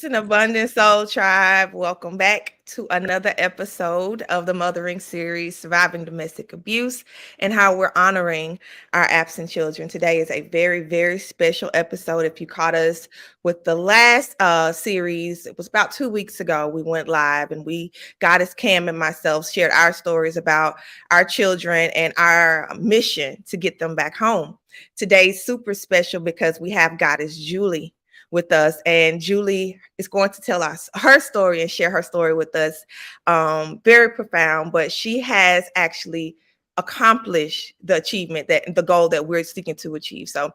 Peace and abundance, soul tribe. Welcome back to another episode of the Mothering Series, Surviving Domestic Abuse and how we're honoring our absent children. Today is a very, very special episode. If you caught us with the last series, it was about 2 weeks ago, we went live and Goddess Cam and myself shared our stories about our children and our mission to get them back home. Today's super special because we have Goddess Julie with us, and Julie is going to tell us her story and share her story with us. Very profound, but she has actually accomplished the goal that we're seeking to achieve. So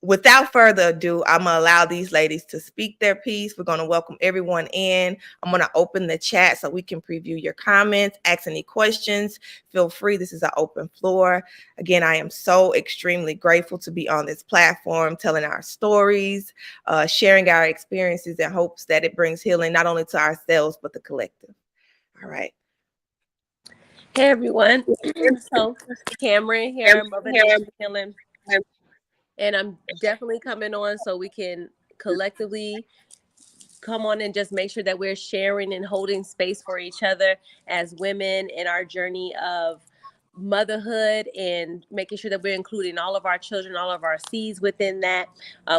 without further ado, I'm going to allow these ladies to speak their piece. We're going to welcome everyone in. I'm going to open the chat so we can preview your comments, ask any questions. Feel free. This is an open floor. Again, I am so extremely grateful to be on this platform, telling our stories, sharing our experiences in hopes that it brings healing not only to ourselves, but the collective. All right. Hey, everyone. So, Cameron here, Mother Nation Healing. And I'm definitely coming on so we can collectively come on and just make sure that we're sharing and holding space for each other as women in our journey of motherhood and making sure that we're including all of our children, all of our seeds within that.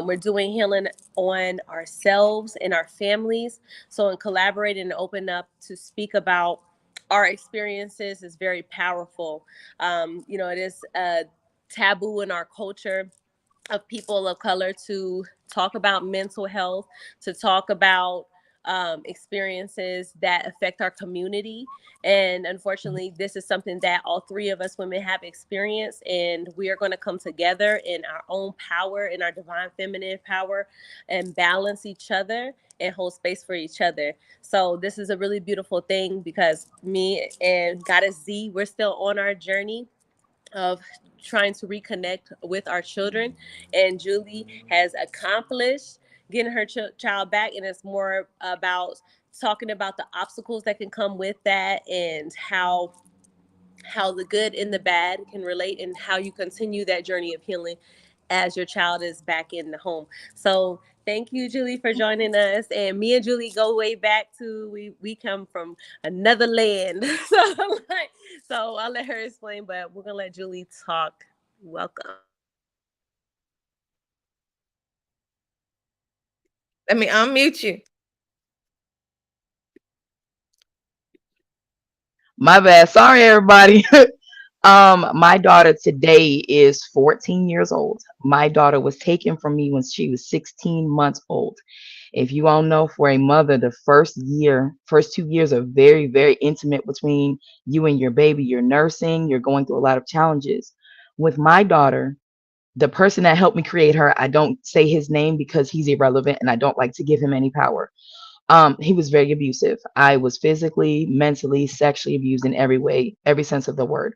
We're doing healing on ourselves and our families. So in collaborating and open up to speak about our experiences is very powerful. It is a taboo in our culture of people of color to talk about mental health, to talk about experiences that affect our community. And unfortunately, this is something that all three of us women have experienced, and we are going to come together in our own power, in our divine feminine power, and balance each other and hold space for each other. So this is a really beautiful thing because me and Goddess Zee, we're still on our journey of trying to reconnect with our children, and Julie has accomplished getting her child back, and it's more about talking about the obstacles that can come with that and how the good and the bad can relate and how you continue that journey of healing as your child is back in the home. So thank you, Julie, for joining us. And me and Julie go way back to we come from another land. So I'll let her explain, but we're gonna let Julie talk. Welcome. Let me unmute you. My bad. Sorry, everybody. My daughter today is 14 years old. My daughter was taken from me when she was 16 months old. If you all know, for a mother, the first 2 years are very, very intimate between you and your baby. You're nursing, you're going through a lot of challenges. With my daughter, the person that helped me create her, I don't say his name because he's irrelevant and I don't like to give him any power. He was very abusive. I was physically, mentally, sexually abused in every way, every sense of the word.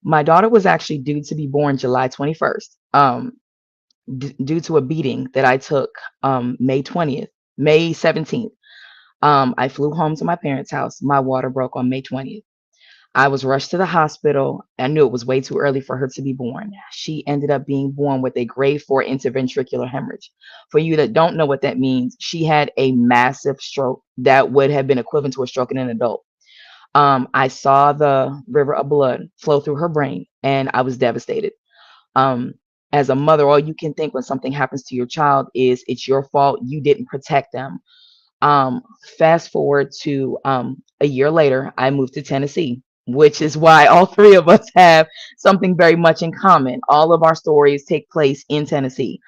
My daughter was actually due to be born July 21st, due to a beating that I took May 17th. I flew home to my parents' house. My water broke on May 20th. I was rushed to the hospital. I knew it was way too early for her to be born. She ended up being born with a grade 4 interventricular hemorrhage. For you that don't know what that means, she had a massive stroke that would have been equivalent to a stroke in an adult. I saw the river of blood flow through her brain, and I was devastated. Um, as a mother, all you can think when something happens to your child is it's your fault. You didn't protect them. Um, Fast forward to a year later, I moved to Tennessee, which is why all three of us have something very much in common. All of our stories take place in Tennessee.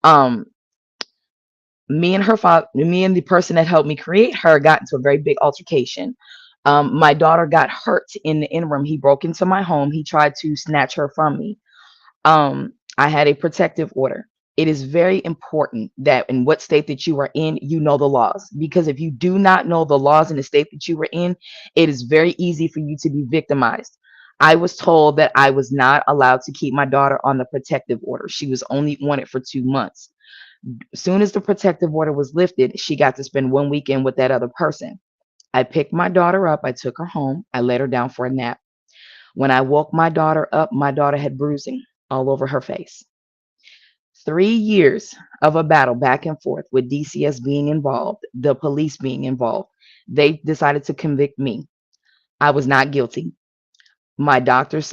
Um, me and the person that helped me create her got into a very big altercation. My daughter got hurt in the interim. He broke into my home. He tried to snatch her from me. I had a protective order. It is very important that in what state that you are in, you know the laws. Because if you do not know the laws in the state that you were in, it is very easy for you to be victimized. I was told that I was not allowed to keep my daughter on the protective order. She was only on it for 2 months. As soon as the protective order was lifted, she got to spend one weekend with that other person. I picked my daughter up. I took her home. I let her down for a nap. When I woke my daughter up, my daughter had bruising all over her face. 3 years of a battle back and forth with DCS being involved, the police being involved. They decided to convict me. I was not guilty. My daughter's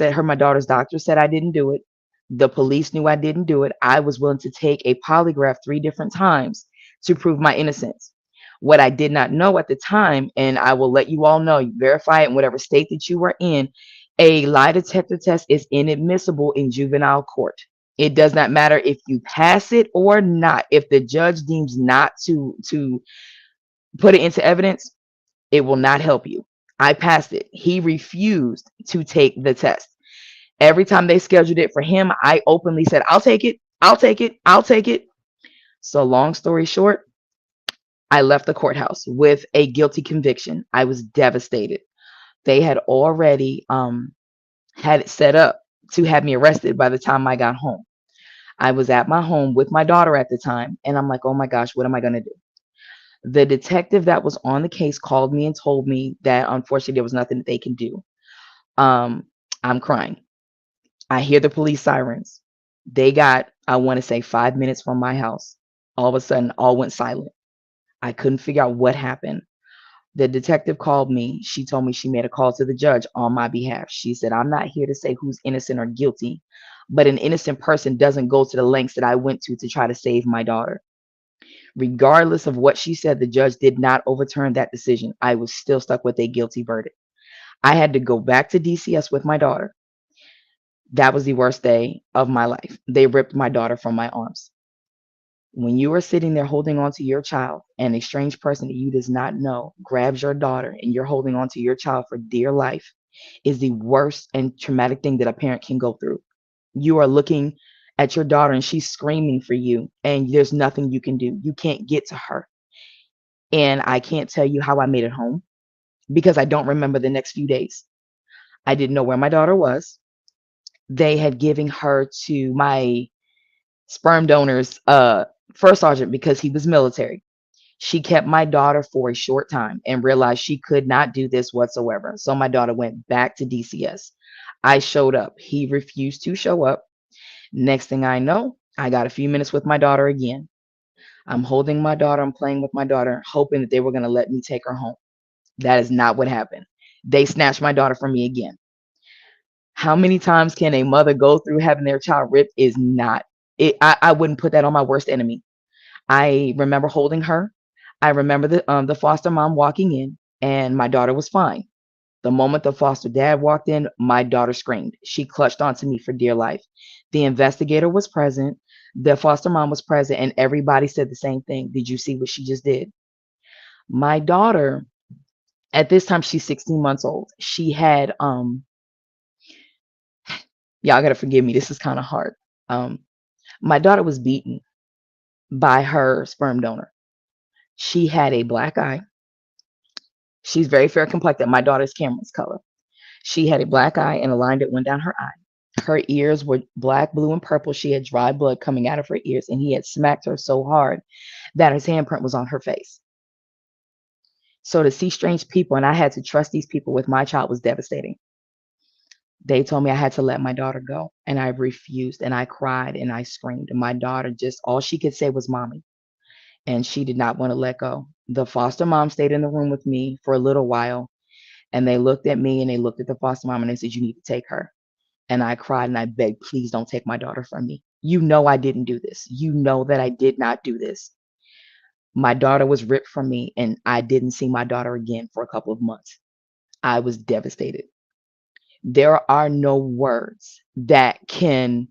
doctor said I didn't do it. The police knew I didn't do it. I was willing to take a polygraph 3 different times to prove my innocence. What I did not know at the time, and I will let you all know, you verify it in whatever state that you are in, a lie detector test is inadmissible in juvenile court. It does not matter if you pass it or not. If the judge deems not to put it into evidence, it will not help you. I passed it. He refused to take the test. Every time they scheduled it for him, I openly said, I'll take it. I'll take it. I'll take it. So, long story short, I left the courthouse with a guilty conviction. I was devastated. They had already had it set up to have me arrested by the time I got home. I was at my home with my daughter at the time, and I'm like, oh my gosh, what am I going to do? The detective that was on the case called me and told me that unfortunately there was nothing that they can do. Um, I'm crying. I hear the police sirens. They got, I want to say, 5 minutes from my house. All of a sudden, all went silent. I couldn't figure out what happened. The detective called me. She told me she made a call to the judge on my behalf. She said, I'm not here to say who's innocent or guilty, but an innocent person doesn't go to the lengths that I went to try to save my daughter. Regardless of what she said, the judge did not overturn that decision. I was still stuck with a guilty verdict. I had to go back to DCS with my daughter. That was the worst day of my life. They ripped my daughter from my arms. When you are sitting there holding on to your child and a strange person that you does not know grabs your daughter and you're holding on to your child for dear life is the worst and traumatic thing that a parent can go through. You are looking at your daughter and she's screaming for you and there's nothing you can do. You can't get to her. And I can't tell you how I made it home because I don't remember the next few days. I didn't know where my daughter was. They had given her to my sperm donor's first sergeant because he was military. She kept my daughter for a short time and realized she could not do this whatsoever. So my daughter went back to DCS. I showed up. He refused to show up. Next thing I know, I got a few minutes with my daughter again. I'm holding my daughter. I'm playing with my daughter, hoping that they were going to let me take her home. That is not what happened. They snatched my daughter from me again. How many times can a mother go through having their child ripped is not it. I wouldn't put that on my worst enemy. I remember holding her. I remember the foster mom walking in, and my daughter was fine. The moment the foster dad walked in, my daughter screamed. She clutched onto me for dear life. The investigator was present. The foster mom was present, and everybody said the same thing. Did you see what she just did? My daughter, at this time, she's 16 months old. She had y'all gotta forgive me. This is kind of hard. Um, my daughter was beaten by her sperm donor. She had a black eye. She's very fair complected. My daughter's Cameron's color. She had a black eye and a line that went down her eye. Her ears were black, blue, and purple. She had dry blood coming out of her ears, and he had smacked her so hard that his handprint was on her face. So to see strange people, and I had to trust these people with my child, was devastating. They told me I had to let my daughter go, and I refused, and I cried and I screamed. And my daughter just, all she could say was mommy, and she did not want to let go. The foster mom stayed in the room with me for a little while, and they looked at me and they looked at the foster mom and they said, you need to take her. And I cried and I begged, please don't take my daughter from me. You know I didn't do this. You know that I did not do this. My daughter was ripped from me, and I didn't see my daughter again for a couple of months. I was devastated. There are no words that can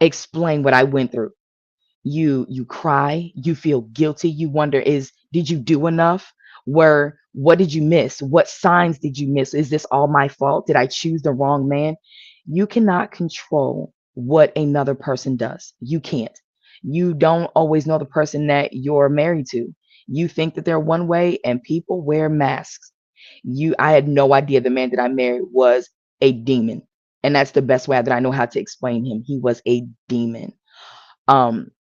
explain what I went through. You cry, you feel guilty, you wonder, is did you do enough? Where what did you miss? What signs did you miss? Is this all my fault? Did I choose the wrong man? You cannot control what another person does. You can't. You don't always know the person that you're married to. You think that they're one way, and people wear masks. I had no idea the man that I married was a demon. And that's the best way that I know how to explain him. He was a demon. Um,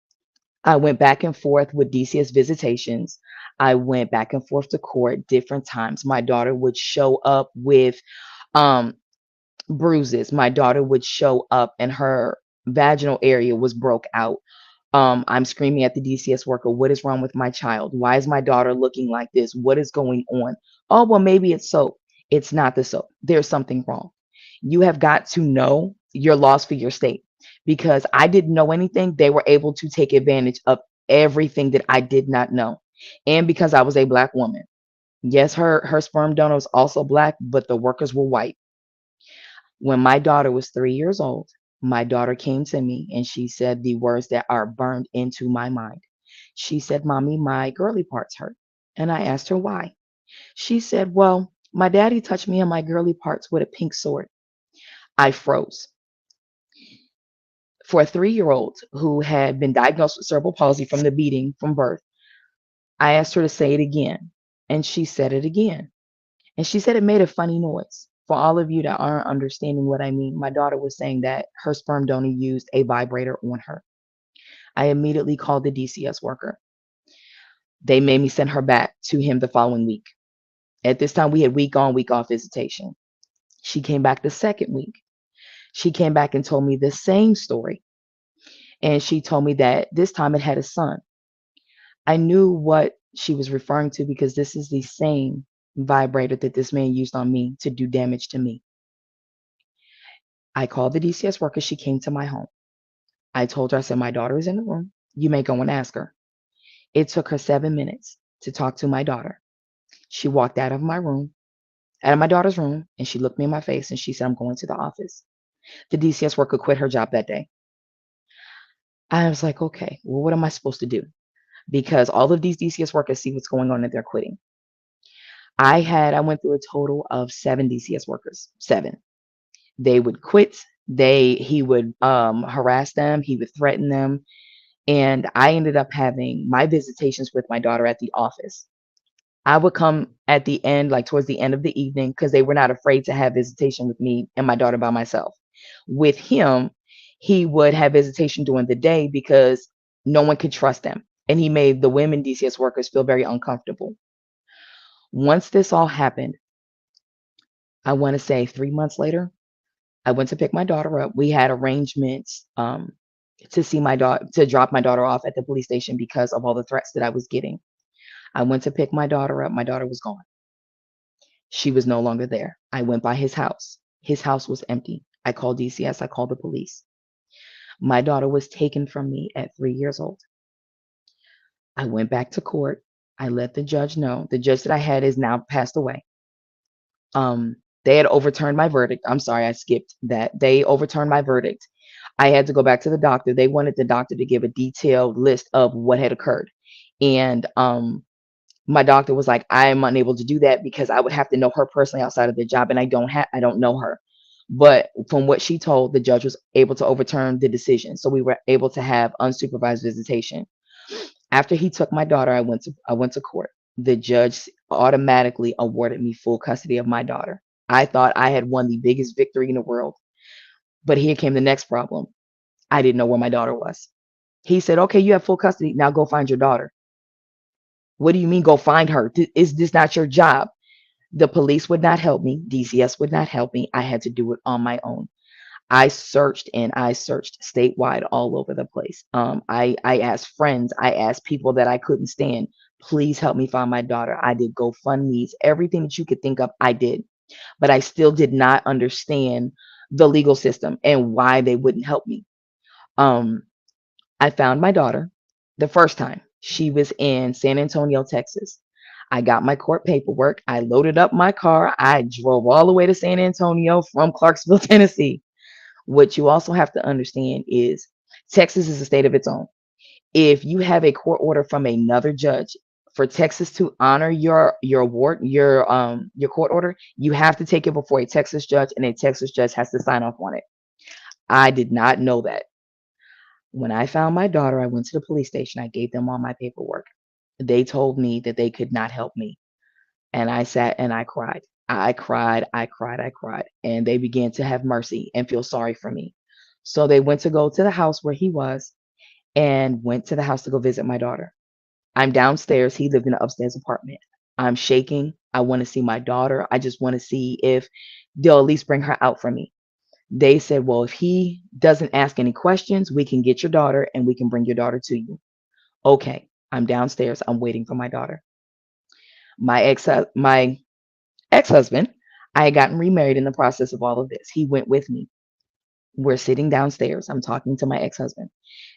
I went back and forth with DCS visitations. I went back and forth to court different times. My daughter would show up with um, bruises. My daughter would show up and her vaginal area was broke out. I'm screaming at the DCS worker, what is wrong with my child? Why is my daughter looking like this? What is going on? Oh, well, maybe it's soap. It's not the soap. There's something wrong. You have got to know your laws for your state, because I didn't know anything. They were able to take advantage of everything that I did not know. And because I was a black woman. Yes, her sperm donor was also black, but the workers were white. When my daughter was 3 years old, my daughter came to me and she said the words that are burned into my mind. She said, Mommy, my girly parts hurt. And I asked her why. She said, well, my daddy touched me on my girly parts with a pink sword. I froze. For a 3 year old who had been diagnosed with cerebral palsy from the beating from birth, I asked her to say it again. And she said it again. And she said it made a funny noise. For all of you that aren't understanding what I mean, my daughter was saying that her sperm donor used a vibrator on her. I immediately called the DCS worker. They made me send her back to him the following week. At this time, we had week on, week off visitation. She came back the second week. She came back and told me the same story. And she told me that this time it had a son. I knew what she was referring to because this is the same vibrator that this man used on me to do damage to me. I called the DCS worker. She came to my home. I told her, I said, my daughter is in the room. You may go and ask her. It took her 7 minutes to talk to my daughter. She walked out of my room, out of my daughter's room, and she looked me in my face and she said, I'm going to the office. The DCS worker quit her job that day. I was like, okay, well, what am I supposed to do? Because all of these DCS workers see what's going on and they're quitting. I went through a total of 7 DCS workers, 7. They would quit. He would harass them. He would threaten them. And I ended up having my visitations with my daughter at the office. I would come at the end, like towards the end of the evening, because they were not afraid to have visitation with me and my daughter by myself. With him, he would have visitation during the day because no one could trust him. And he made the women DCS workers feel very uncomfortable. Once this all happened, I want to say 3 months later, I went to pick my daughter up. We had arrangements to see my daughter, to drop my daughter off at the police station because of all the threats that I was getting. I went to pick my daughter up. My daughter was gone. She was no longer there. I went by his house. His house was empty. I called DCS. I called the police. My daughter was taken from me at 3 years old. I went back to court. I let the judge know. The judge that I had is now passed away. They had overturned my verdict. I'm sorry, I skipped that. They overturned my verdict. I had to go back to the doctor. They wanted the doctor to give a detailed list of what had occurred. And my doctor was like, I am unable to do that because I would have to know her personally outside of the job, and I don't know her. But from what she told, the judge was able to overturn the decision. So we were able to have unsupervised visitation. After he took my daughter, I went to court. The judge automatically awarded me full custody of my daughter. I thought I had won the biggest victory in the world. But here came the next problem. I didn't know where my daughter was. He said, okay, you have full custody. Now go find your daughter. What do you mean go find her? Is this not your job? The police would not help me. DCS would not help me. I had to do it on my own. I searched and I searched statewide all over the place. I asked friends, I asked people that I couldn't stand, please help me find my daughter. I did GoFundMe's, everything that you could think of, I did. But I still did not understand the legal system and why they wouldn't help me. Um, I found my daughter the first time. She was in San Antonio, Texas. I got my court paperwork. I loaded up my car. I drove all the way to San Antonio from Clarksville, Tennessee. What you also have to understand is Texas is a state of its own. If you have a court order from another judge, for Texas to honor your award, your court order, you have to take it before a Texas judge, and a Texas judge has to sign off on it. I did not know that. When I found my daughter, I went to the police station. I gave them all my paperwork. They told me that they could not help me. And I sat and I cried. I cried, I cried, I cried. And they began to have mercy and feel sorry for me. So they went to go to the house where he was and went to the house to go visit my daughter. I'm downstairs. He lived in an upstairs apartment. I'm shaking. I want to see my daughter. I just want to see if they'll at least bring her out for me. They said, well, if he doesn't ask any questions, we can get your daughter and we can bring your daughter to you. Okay, I'm downstairs. I'm waiting for my daughter. My ex-husband, I had gotten remarried in the process of all of this. He went with me. We're sitting downstairs. I'm talking to my ex-husband.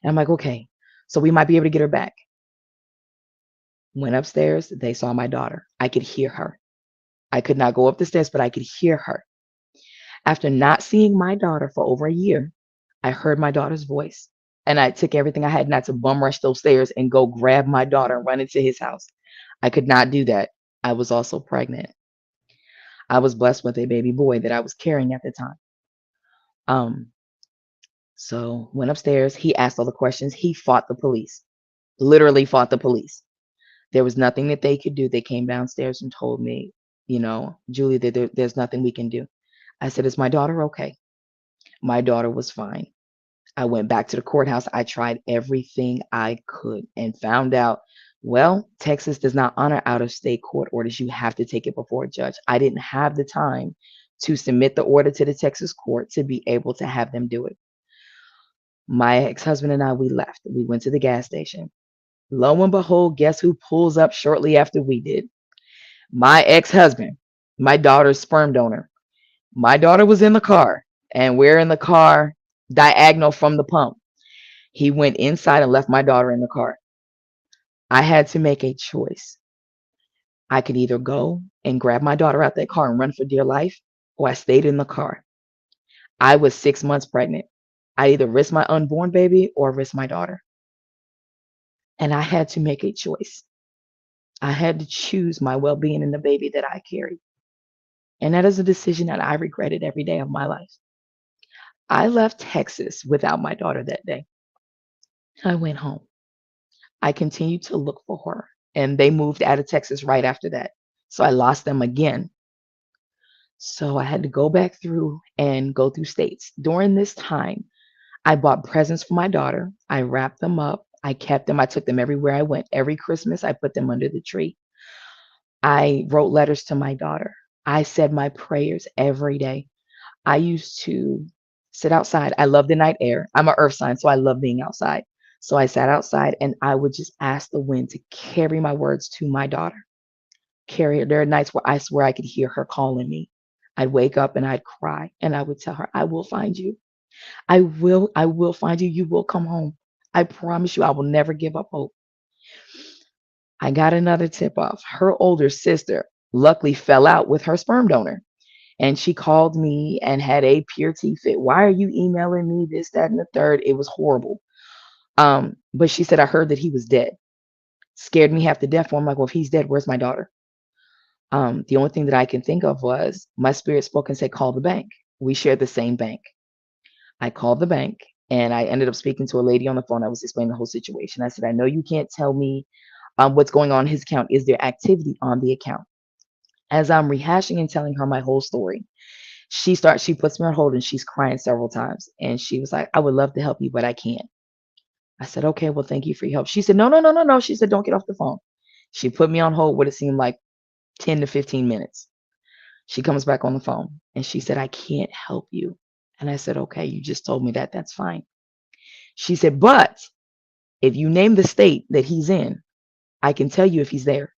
And I'm like, okay, so we might be able to get her back. Went upstairs. They saw my daughter. I could hear her. I could not go up the stairs, but I could hear her. After not seeing my daughter for over a year, I heard my daughter's voice. And I took everything I had not to bum rush those stairs and go grab my daughter and run into his house. I could not do that. I was also pregnant. I was blessed with a baby boy that I was carrying at the time. Um, so went upstairs. He asked all the questions. He fought the police, literally fought the police. There was nothing that they could do. They came downstairs and told me, Julie, there's nothing we can do. I said, is my daughter okay? My daughter was fine. I went back to the courthouse. I tried everything I could and found out, well, Texas does not honor out of state court orders. You have to take it before a judge. I didn't have the time to submit the order to the Texas court to be able to have them do it. My ex-husband and I, we left. We went to the gas station. Lo and behold, guess who pulls up shortly after we did? My ex-husband, my daughter's sperm donor. My daughter was in the car, and we're in the car diagonal from the pump. He went inside and left my daughter in the car. I had to make a choice. I could either go and grab my daughter out that car and run for dear life, or I stayed in the car. I was 6 months pregnant. I either risked my unborn baby or risk my daughter. And I had to make a choice. I had to choose my well being and the baby that I carried. And that is a decision that I regretted every day of my life. I left Texas without my daughter that day. I went home. I continued to look for her, and they moved out of Texas right after that. So I lost them again. So I had to go back through and go through states. During this time, I bought presents for my daughter. I wrapped them up. I kept them. I took them everywhere I went. Every Christmas, I put them under the tree. I wrote letters to my daughter. I said my prayers every day. I used to sit outside. I love the night air. I'm an earth sign, so I love being outside. So I sat outside and I would just ask the wind to carry my words to my daughter. Carry her. There are nights where I swear I could hear her calling me. I'd wake up and I'd cry and I would tell her, I will find you. I will find you. You will come home. I promise you, I will never give up hope. I got another tip off. Her older sister luckily fell out with her sperm donor. And she called me and had a pure tea fit. Why are you emailing me this, that, and the third? It was horrible. But she said, I heard that he was dead. Scared me half to death. I'm like, well, if he's dead, where's my daughter? The only thing that I can think of was my spirit spoke and said, call the bank. We shared the same bank. I called the bank and I ended up speaking to a lady on the phone. I was explaining the whole situation. I said, I know you can't tell me what's going on in his account. Is there activity on the account? As I'm rehashing and telling her my whole story, she puts me on hold and she's crying several times. And she was like, I would love to help you, but I can't. I said, okay, well, thank you for your help. She said, no, no, no, no, no. She said, don't get off the phone. She put me on hold what it seemed like 10 to 15 minutes. She comes back on the phone and she said, I can't help you. And I said, okay, you just told me that. That's fine. She said, but if you name the state that he's in, I can tell you if he's there.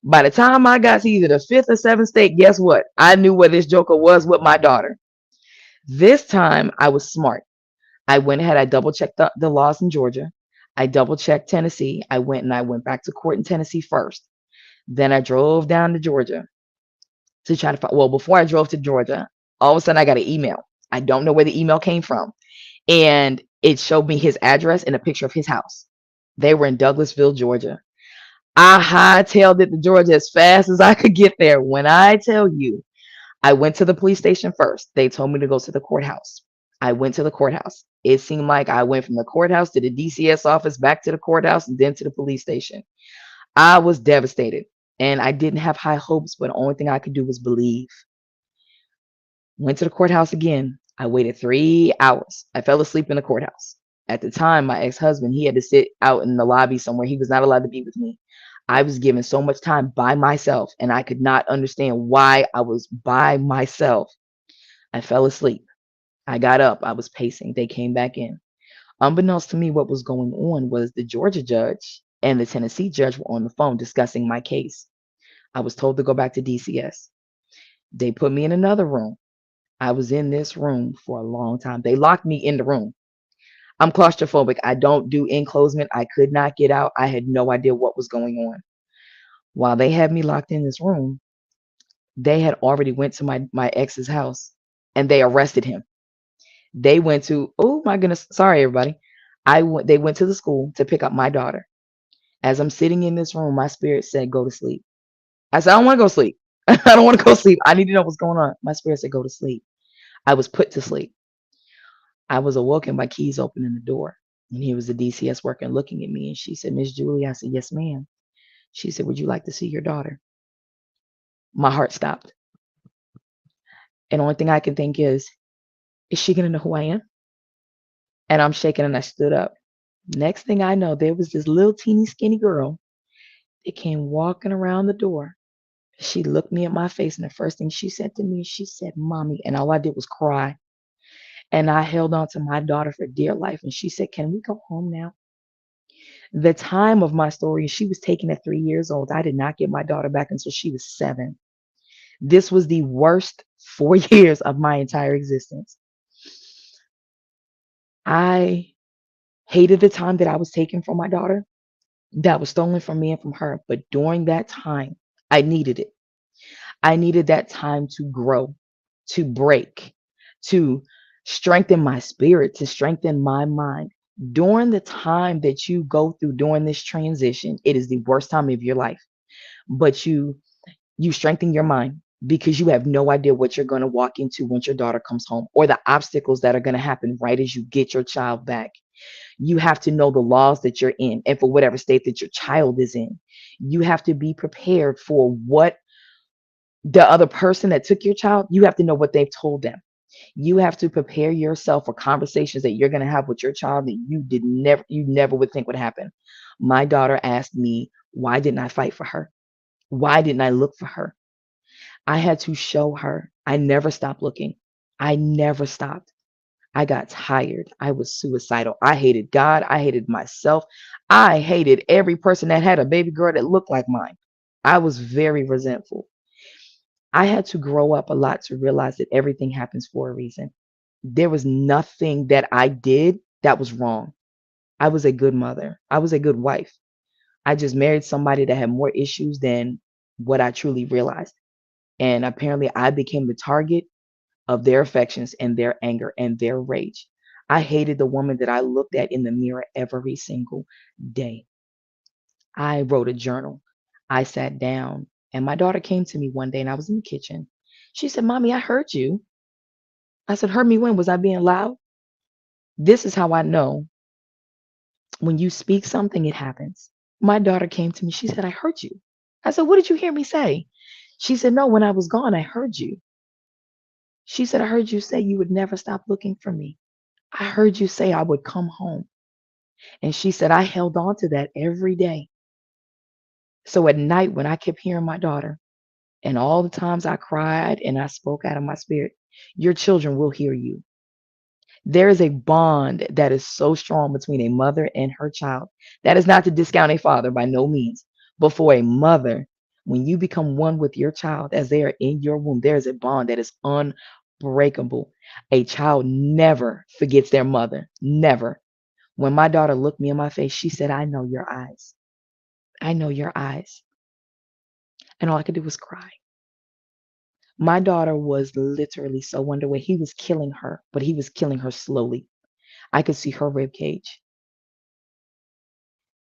By the time I got to either the fifth or seventh state, guess what? I knew where this joker was with my daughter. This time I was smart. I went ahead, I double checked the laws in Georgia. I double checked Tennessee. I went back to court in Tennessee first. Then I drove down to Georgia to try to find, well, before I drove to Georgia, all of a sudden I got an email. I don't know where the email came from. And it showed me his address and a picture of his house. They were in Douglasville, Georgia. I hightailed it to Georgia as fast as I could get there. When I tell you, I went to the police station first. They told me to go to the courthouse. I went to the courthouse. It seemed like I went from the courthouse to the DCS office, back to the courthouse, and then to the police station. I was devastated and I didn't have high hopes, but the only thing I could do was believe. Went to the courthouse again. I waited 3 hours. I fell asleep in the courthouse. At the time, my ex-husband, he had to sit out in the lobby somewhere. He was not allowed to be with me. I was given so much time by myself, and I could not understand why I was by myself. I fell asleep. I got up. I was pacing. They came back in. Unbeknownst to me, what was going on was the Georgia judge and the Tennessee judge were on the phone discussing my case. I was told to go back to DCS. They put me in another room. I was in this room for a long time. They locked me in the room. I'm claustrophobic. I don't do enclosement. I could not get out. I had no idea what was going on. While they had me locked in this room, they had already went to my ex's house and they arrested him. They went to, oh my goodness, sorry everybody. They went to the school to pick up my daughter. As I'm sitting in this room, my spirit said, go to sleep. I said, I don't want to go to sleep. I don't want to go to sleep. I need to know what's going on. My spirit said, go to sleep. I was put to sleep. I was awoken by keys opening the door. And here was the DCS worker looking at me. And she said, Miss Julie. I said, yes, ma'am. She said, would you like to see your daughter? My heart stopped. And the only thing I can think is she going to know who I am? And I'm shaking and I stood up. Next thing I know, there was this little teeny skinny girl that came walking around the door. She looked me in my face, and the first thing she said to me, she said, Mommy. And all I did was cry. And I held on to my daughter for dear life. And she said, can we go home now? The time of my story, she was taken at 3 years old. I did not get my daughter back until she was 7. This was the worst 4 years of my entire existence. I hated the time that I was taken from my daughter, that was stolen from me and from her. But during that time, I needed it. I needed that time to grow, to break, to strengthen my spirit, to strengthen my mind. During the time that you go through during this transition, it is the worst time of your life. But you strengthen your mind because you have no idea what you're going to walk into once your daughter comes home or the obstacles that are going to happen right as you get your child back. You have to know the laws that you're in and for whatever state that your child is in. You have to be prepared for what the other person that took your child, you have to know what they've told them. You have to prepare yourself for conversations that you're going to have with your child that you never would think would happen. My daughter asked me, why didn't I fight for her? Why didn't I look for her? I had to show her. I never stopped looking. I never stopped. I got tired. I was suicidal. I hated God. I hated myself. I hated every person that had a baby girl that looked like mine. I was very resentful. I had to grow up a lot to realize that everything happens for a reason. There was nothing that I did that was wrong. I was a good mother. I was a good wife. I just married somebody that had more issues than what I truly realized. And apparently, I became the target of their affections and their anger and their rage. I hated the woman that I looked at in the mirror every single day. I wrote a journal. I sat down, and my daughter came to me one day, and I was in the kitchen. She said, Mommy, I heard you. I said, heard me when? Was I being loud? This is how I know when you speak something, it happens. My daughter came to me. She said, I heard you. I said, what did you hear me say? She said, no, when I was gone, I heard you. She said, I heard you say you would never stop looking for me. I heard you say I would come home. And she said, I held on to that every day. So at night, when I kept hearing my daughter, and all the times I cried and I spoke out of my spirit, your children will hear you. There is a bond that is so strong between a mother and her child. That is not to discount a father by no means, but for a mother, when you become one with your child as they are in your womb, there is a bond that is unbreakable. A child never forgets their mother. Never. When my daughter looked me in my face, she said, I know your eyes. I know your eyes. And all I could do was cry. My daughter was literally so underway. He was killing her, but he was killing her slowly. I could see her rib cage.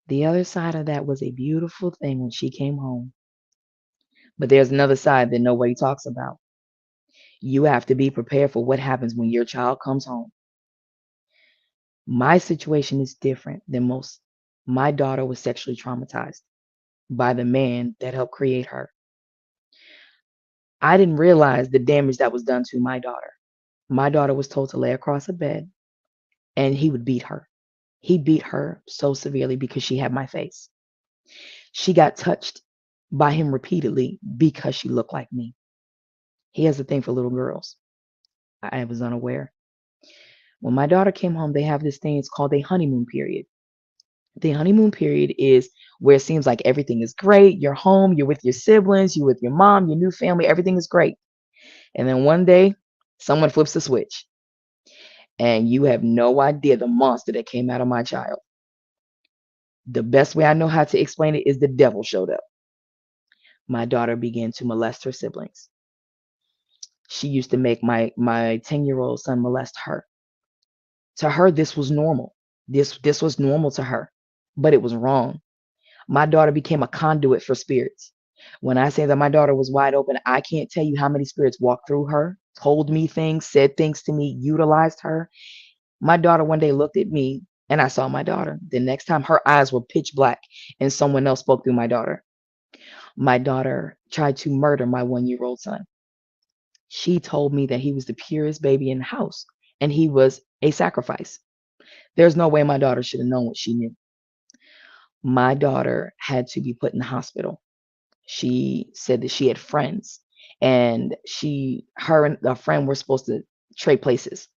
The other side of that was a beautiful thing when she came home. But there's another side that nobody talks about. You have to be prepared for what happens when your child comes home. My situation is different than most. My daughter was sexually traumatized by the man that helped create her. I didn't realize the damage that was done to my daughter. My daughter was told to lay across a bed and he would beat her. He beat her so severely because she had my face. She got touched by him repeatedly because she looked like me. He has a thing for little girls. I was unaware. When my daughter came home, they have this thing, it's called a honeymoon period. The honeymoon period is where it seems like everything is great. You're home, you're with your siblings, you're with your mom, your new family, everything is great. And then one day, someone flips the switch, and you have no idea the monster that came out of my child. The best way I know how to explain it is the devil showed up. My daughter began to molest her siblings. She used to make my 10-year-old son molest her. To her, this was normal. This was normal to her, but it was wrong. My daughter became a conduit for spirits. When I say that my daughter was wide open, I can't tell you how many spirits walked through her, told me things, said things to me, utilized her. My daughter one day looked at me and I saw my daughter. The next time her eyes were pitch black and someone else spoke through my daughter. My daughter tried to murder my 1-year-old son. She told me that he was the purest baby in the house and he was a sacrifice. There's no way my daughter should have known what she knew. My daughter had to be put in the hospital. She said that she had friends and her and a friend were supposed to trade places.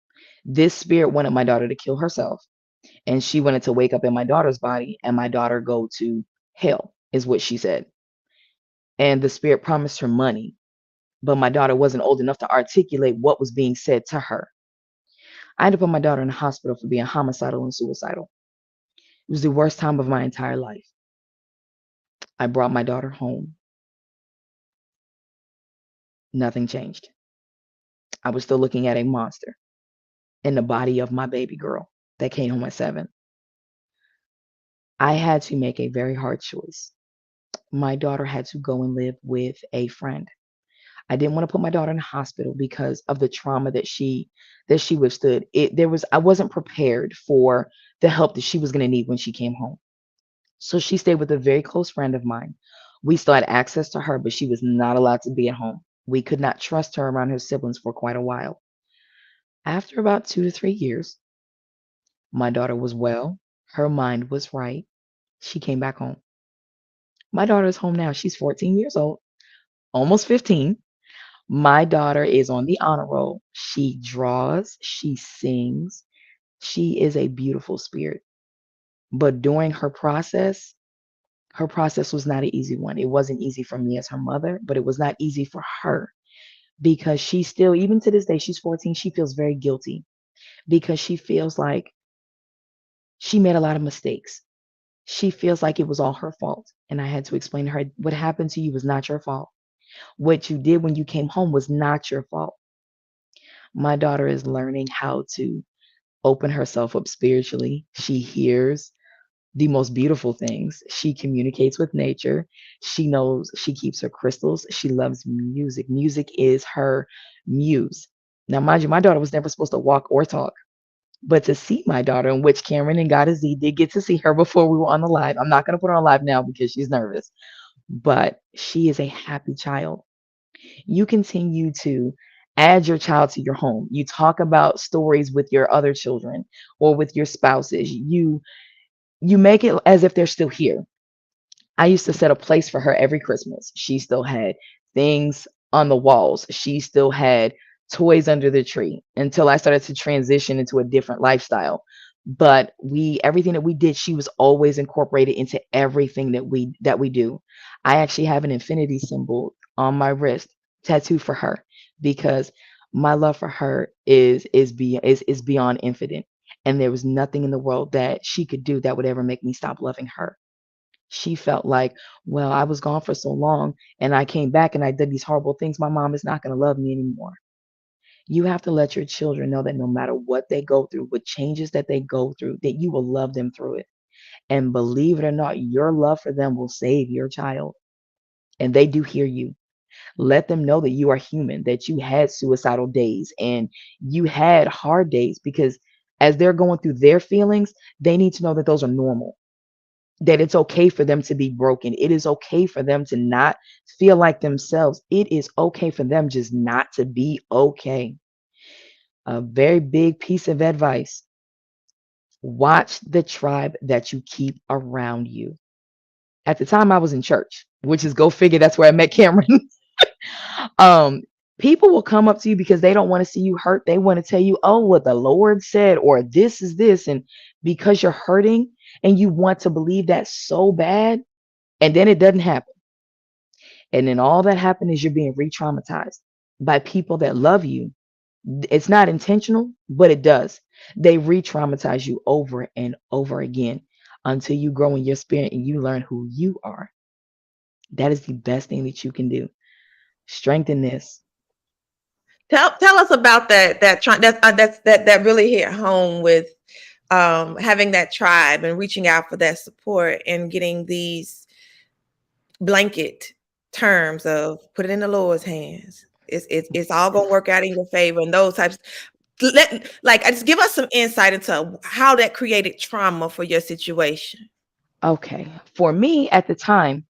This spirit wanted my daughter to kill herself and she wanted to wake up in my daughter's body and my daughter go to hell, is what she said. And the spirit promised her money, but my daughter wasn't old enough to articulate what was being said to her. I had to put my daughter in the hospital for being homicidal and suicidal. It was the worst time of my entire life. I brought my daughter home. Nothing changed. I was still looking at a monster in the body of my baby girl that came home at 7. I had to make a very hard choice. My daughter had to go and live with a friend. I didn't want to put my daughter in the hospital because of the trauma that she withstood. I wasn't prepared for the help that she was going to need when she came home. So she stayed with a very close friend of mine. We still had access to her, but she was not allowed to be at home. We could not trust her around her siblings for quite a while. After about 2 to 3 years, my daughter was well. Her mind was right. She came back home. My daughter is home now. She's 14 years old, almost 15. My daughter is on the honor roll. She draws, she sings. She is a beautiful spirit. But during her process was not an easy one. It wasn't easy for me as her mother, but it was not easy for her because she still, even to this day, she's 14, she feels very guilty because she feels like she made a lot of mistakes. She feels like it was all her fault. And I had to explain to her what happened to you was not your fault. What you did when you came home was not your fault. My daughter is learning how to open herself up spiritually. She hears the most beautiful things. She communicates with nature. She knows she keeps her crystals. She loves music. Music is her muse. Now, mind you, my daughter was never supposed to walk or talk. But to see my daughter, in which Cameron and Goddess Zee did get to see her before we were on the live. I'm not going to put her on live now because she's nervous. But she is a happy child. You continue to add your child to your home. You talk about stories with your other children or with your spouses. You make it as if they're still here. I used to set a place for her every Christmas. She still had things on the walls. She still had toys under the tree until I started to transition into a different lifestyle. But everything that we did, she was always incorporated into everything that we do. I actually have an infinity symbol on my wrist tattooed for her because my love for her is beyond infinite. And there was nothing in the world that she could do that would ever make me stop loving her. She felt like, well, I was gone for so long and I came back and I did these horrible things. My mom is not going to love me anymore. You have to let your children know that no matter what they go through, what changes that they go through, that you will love them through it. And believe it or not, your love for them will save your child. And they do hear you. Let them know that you are human, that you had suicidal days and you had hard days because as they're going through their feelings, they need to know that those are normal, that it's okay for them to be broken. It is okay for them to not feel like themselves. It is okay for them just not to be okay. A very big piece of advice: watch the tribe that you keep around you. At the time, I was in church, which is go figure, that's where I met Cameron. People will come up to you because they don't want to see you hurt. They want to tell you, oh, what the Lord said, or this is this. And because you're hurting and you want to believe that so bad, and then it doesn't happen. And then all that happened is you're being re traumatized by people that love you. It's not intentional, but it does. They re traumatize you over and over again until you grow in your spirit and you learn who you are. That is the best thing that you can do. Strengthen this. Tell us about that really hit home with having that tribe and reaching out for that support and getting these blanket terms of put it in the Lord's hands. It's all gonna work out in your favor and those types. Just give us some insight into how that created trauma for your situation. Okay. For me at the time,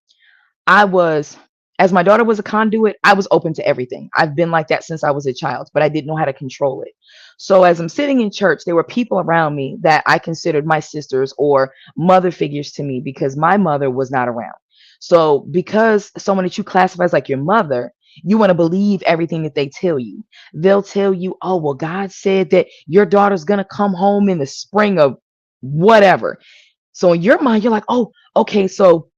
I was, as my daughter was a conduit, I was open to everything. I've been like that since I was a child, but I didn't know how to control it. So as I'm sitting in church, there were people around me that I considered my sisters or mother figures to me because my mother was not around. So because someone that you classify as like your mother, you want to believe everything that they tell you. They'll tell you, oh, well, God said that your daughter's going to come home in the spring of whatever. So in your mind, you're like, oh, okay, so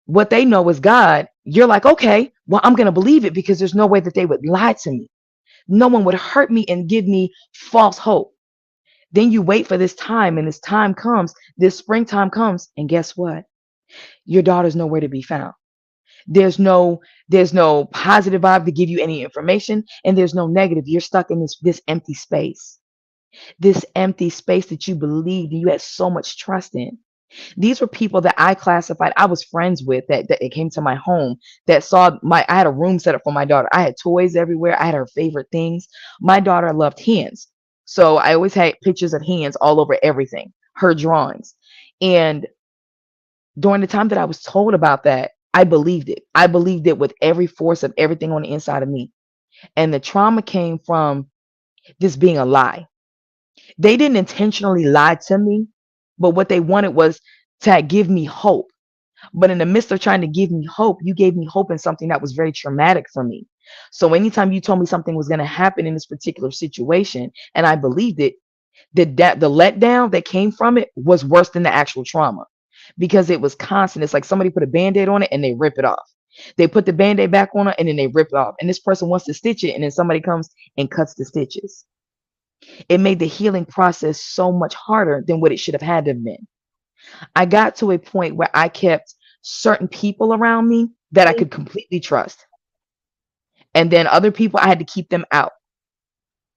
what they know is God, you're like, okay, well, I'm going to believe it because there's no way that they would lie to me. No one would hurt me and give me false hope. Then you wait for this time, and this time comes, this springtime comes, and guess what? Your daughter's nowhere to be found. There's no there's no positive vibe to give you any information, and there's no negative. You're stuck in this empty space. This empty space that you believed and you had so much trust in. These were people that I classified, I was friends with that it came to my home that saw I had a room set up for my daughter. I had toys everywhere. I had her favorite things. My daughter loved hands. So I always had pictures of hands all over everything, her drawings. And during the time that I was told about that, I believed it. I believed it with every force of everything on the inside of me. And the trauma came from this being a lie. They didn't intentionally lie to me, but what they wanted was to give me hope. But in the midst of trying to give me hope, you gave me hope in something that was very traumatic for me. So anytime you told me something was going to happen in this particular situation, and I believed it, the letdown that came from it was worse than the actual trauma because it was constant. It's like somebody put a band-aid on it and they rip it off. They put the band-aid back on it and then they rip it off. And this person wants to stitch it, and then somebody comes and cuts the stitches. It made the healing process so much harder than what it should have had to have been. I got to a point where I kept certain people around me that I could completely trust. And then other people, I had to keep them out.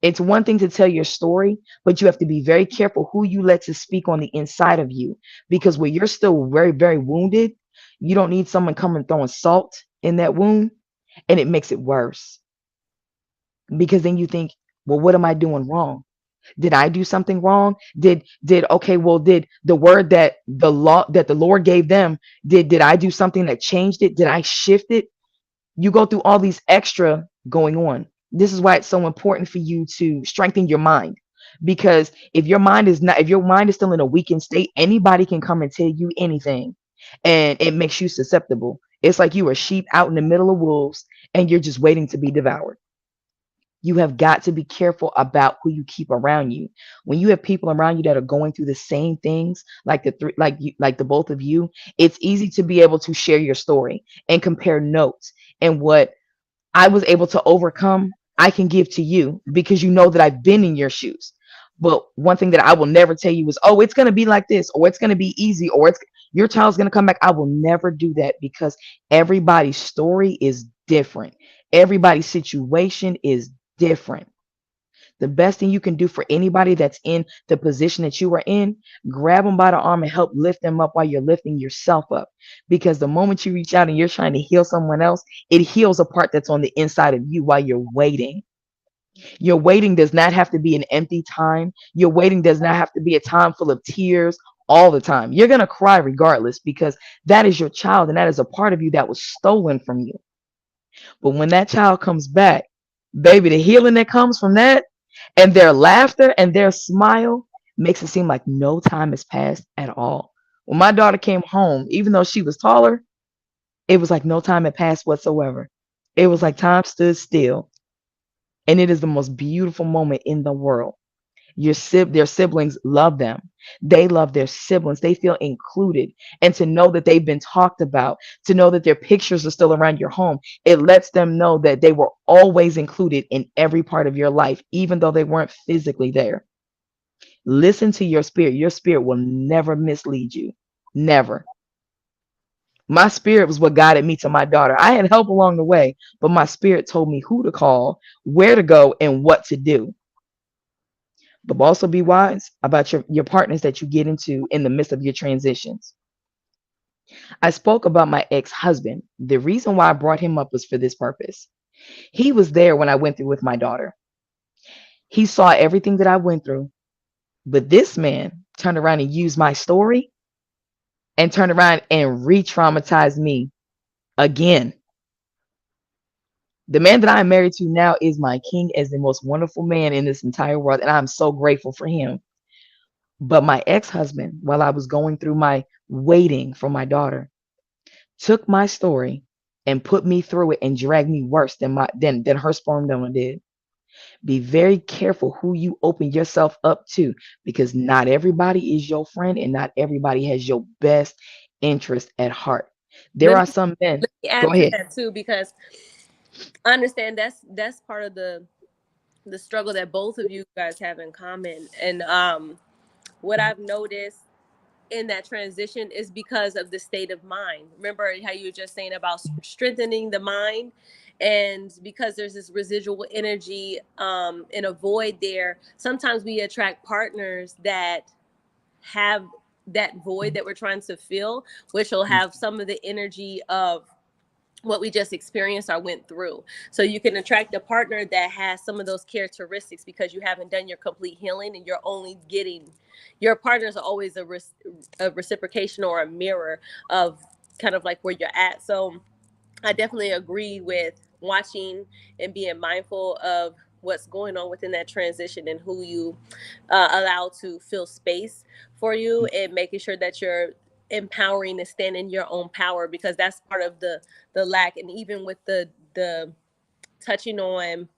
It's one thing to tell your story, but you have to be very careful who you let to speak on the inside of you. Because when you're still very, very wounded, you don't need someone coming throwing salt in that wound, and it makes it worse. Because then you think, well, what am I doing wrong? Did I do something wrong? Did okay, well, did the word that the Lord gave them, did I do something that changed it? Did I shift it? You go through all these extra going on. This is why it's so important for you to strengthen your mind. Because if your mind is still in a weakened state, anybody can come and tell you anything. And it makes you susceptible. It's like you are sheep out in the middle of wolves and you're just waiting to be devoured. You have got to be careful about who you keep around you. When you have people around you that are going through the same things, like like the both of you, it's easy to be able to share your story and compare notes. And what I was able to overcome, I can give to you because you know that I've been in your shoes. But one thing that I will never tell you is, oh, it's going to be like this, or it's going to be easy, or it's your child's going to come back. I will never do that because everybody's story is different. Everybody's situation is different. The best thing you can do for anybody that's in the position that you are in, grab them by the arm and help lift them up while you're lifting yourself up. Because the moment you reach out and you're trying to heal someone else, it heals a part that's on the inside of you while you're waiting. Your waiting does not have to be an empty time. Your waiting does not have to be a time full of tears all the time. You're going to cry regardless because that is your child and that is a part of you that was stolen from you. But when that child comes back, baby, the healing that comes from that and their laughter and their smile makes it seem like no time has passed at all. When my daughter came home, even though she was taller, it was like no time had passed whatsoever. It was like time stood still. And it is the most beautiful moment in the world. Their siblings love them. They love their siblings. They feel included. And to know that they've been talked about, to know that their pictures are still around your home, it lets them know that they were always included in every part of your life, even though they weren't physically there. Listen to your spirit. Your spirit will never mislead you. Never. My spirit was what guided me to my daughter. I had help along the way, but my spirit told me who to call, where to go, and what to do. But also be wise about your partners that you get into in the midst of your transitions. I spoke about my ex-husband. The reason why I brought him up was for this purpose. He was there when I went through with my daughter. He saw everything that I went through, but this man turned around and used my story and turned around and re-traumatized me again. The man that I am married to now is my king, as the most wonderful man in this entire world, and I'm so grateful for him. But my ex-husband, while I was going through my waiting for my daughter, took my story and put me through it and dragged me worse than her sperm donor did. Be very careful who you open yourself up to, because not everybody is your friend and not everybody has your best interest at heart. There Let are me some men. let me Go add to ahead. that too, because I understand that's part of the struggle that both of you guys have in common. And what I've noticed in that transition is because of the state of mind. Remember how you were just saying about strengthening the mind, and because there's this residual energy in a void there, sometimes we attract partners that have that void that we're trying to fill, which will have some of the energy of what we just experienced or went through. So you can attract a partner that has some of those characteristics because you haven't done your complete healing, and you're only getting your partners are always a reciprocation or a mirror of kind of like where you're at. So I definitely agree with watching and being mindful of what's going on within that transition and who you allow to fill space for you, and making sure that you're empowering and stand in your own power, because that's part of the lack. And even with the touching on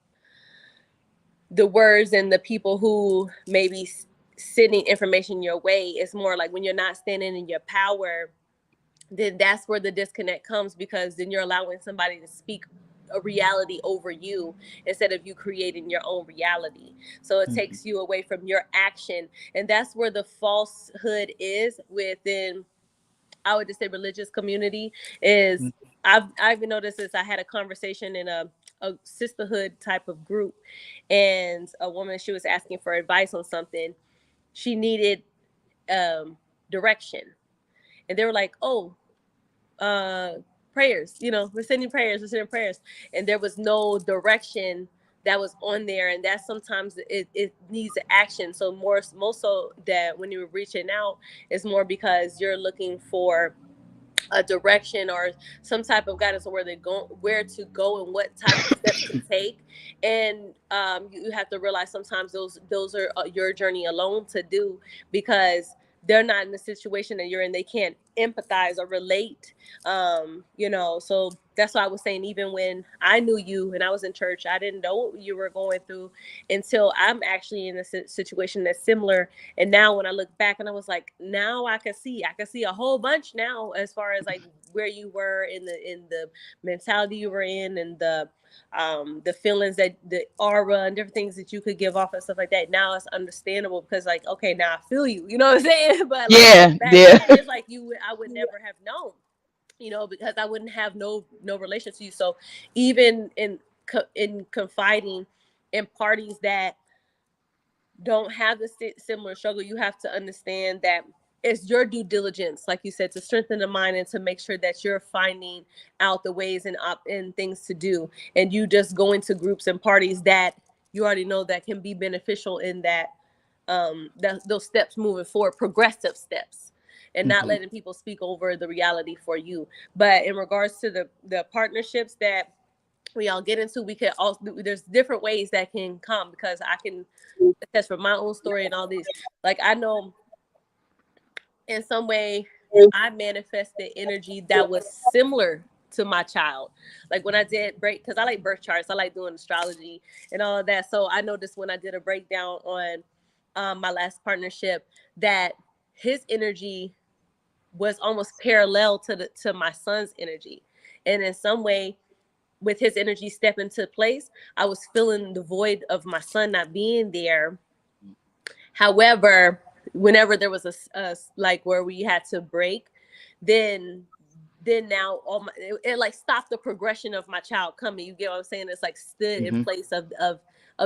the words and the people who maybe sending information your way, it's more like when you're not standing in your power, then that's where the disconnect comes, because then you're allowing somebody to speak a reality over you instead of you creating your own reality. So it Mhm. takes you away from your action, and that's where the falsehood is within, I would just say, religious community is. I've even noticed this. I had a conversation in a sisterhood type of group, and a woman, she was asking for advice on something. She needed direction, and they were like, "Oh, uh prayers, we're sending prayers," and there was no direction that was on there. And that sometimes it needs action. So most so that when you're reaching out, it's more because you're looking for a direction or some type of guidance on where to go and what type of steps to take. And you have to realize sometimes those are your journey alone to do, because they're not in the situation that you're in. They can't empathize or relate. So that's why I was saying, even when I knew you and I was in church, I didn't know what you were going through until I'm actually in a situation that's similar. And now when I look back, and I was like, now I can see a whole bunch now, as far as like where you were in the mentality you were in, and the feelings, that the aura and different things that you could give off and stuff like that. Now it's understandable, because like, okay, now I feel you, you know what I'm saying? But like Yeah, back yeah. then, it's like I would never have known, because I wouldn't have no relation to you. So even in confiding in parties that don't have the similar struggle, you have to understand that it's your due diligence, like you said, to strengthen the mind and to make sure that you're finding out the ways and things to do. And you just go into groups and parties that you already know that can be beneficial in those steps moving forward, progressive steps, and not Mhm. letting people speak over the reality for you. But in regards to the partnerships that we all get into, we could also, there's different ways that can come, because I can attest from my own story and all these. Like, I know in some way I manifested energy that was similar to my child. Like when I did break, because I like birth charts, I like doing astrology and all of that. So I noticed when I did a breakdown on my last partnership that his energy was almost parallel to my son's energy, and in some way, with his energy step into place, I was feeling the void of my son not being there. However, whenever there was a like where we had to break, then now all my it like stopped the progression of my child coming. You get what I'm saying? It's like stood in Mm-hmm. place of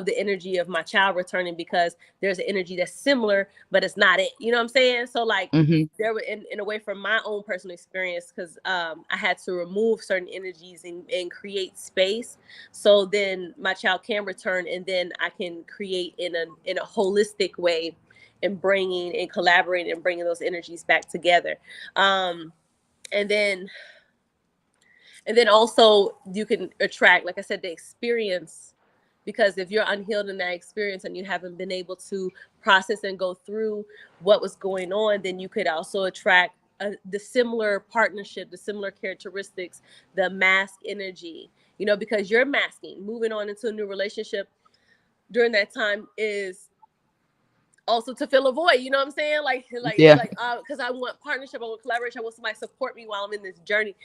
the energy of my child returning, because there's an energy that's similar, but it's not it. You know what I'm saying? So like Mm-hmm. there were in a way from my own personal experience, because I had to remove certain energies and create space, so then my child can return, and then I can create in a holistic way, and bringing and collaborating and bringing those energies back together. And then also you can attract, like I said, the experience, because if you're unhealed in that experience and you haven't been able to process and go through what was going on, then you could also attract the similar partnership, the similar characteristics, the mask energy, because you're masking. Moving on into a new relationship during that time is also to fill a void. You know what I'm saying? You're Yeah. like, because I want partnership, I want collaboration, I want somebody to support me while I'm in this journey.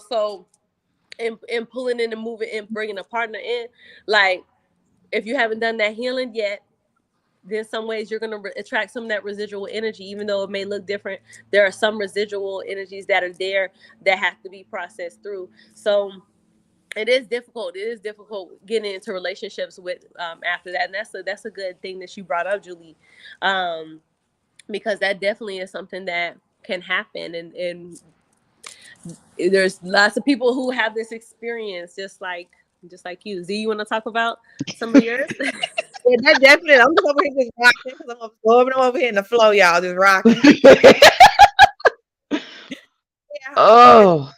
So and pulling in and moving in, bringing a partner in, like if you haven't done that healing yet, then some ways you're going to attract some of that residual energy. Even though it may look different, there are some residual energies that are there that have to be processed through. So it is difficult getting into relationships with after that. And that's a good thing that you brought up, Julie, because that definitely is something that can happen. And there's lots of people who have this experience, just like you. Z, you want to talk about some of yours? Yeah, that definitely. I'm just over here just rocking because I'm absorbing. I'm over here in the flow, y'all, just rocking. Yeah, Oh.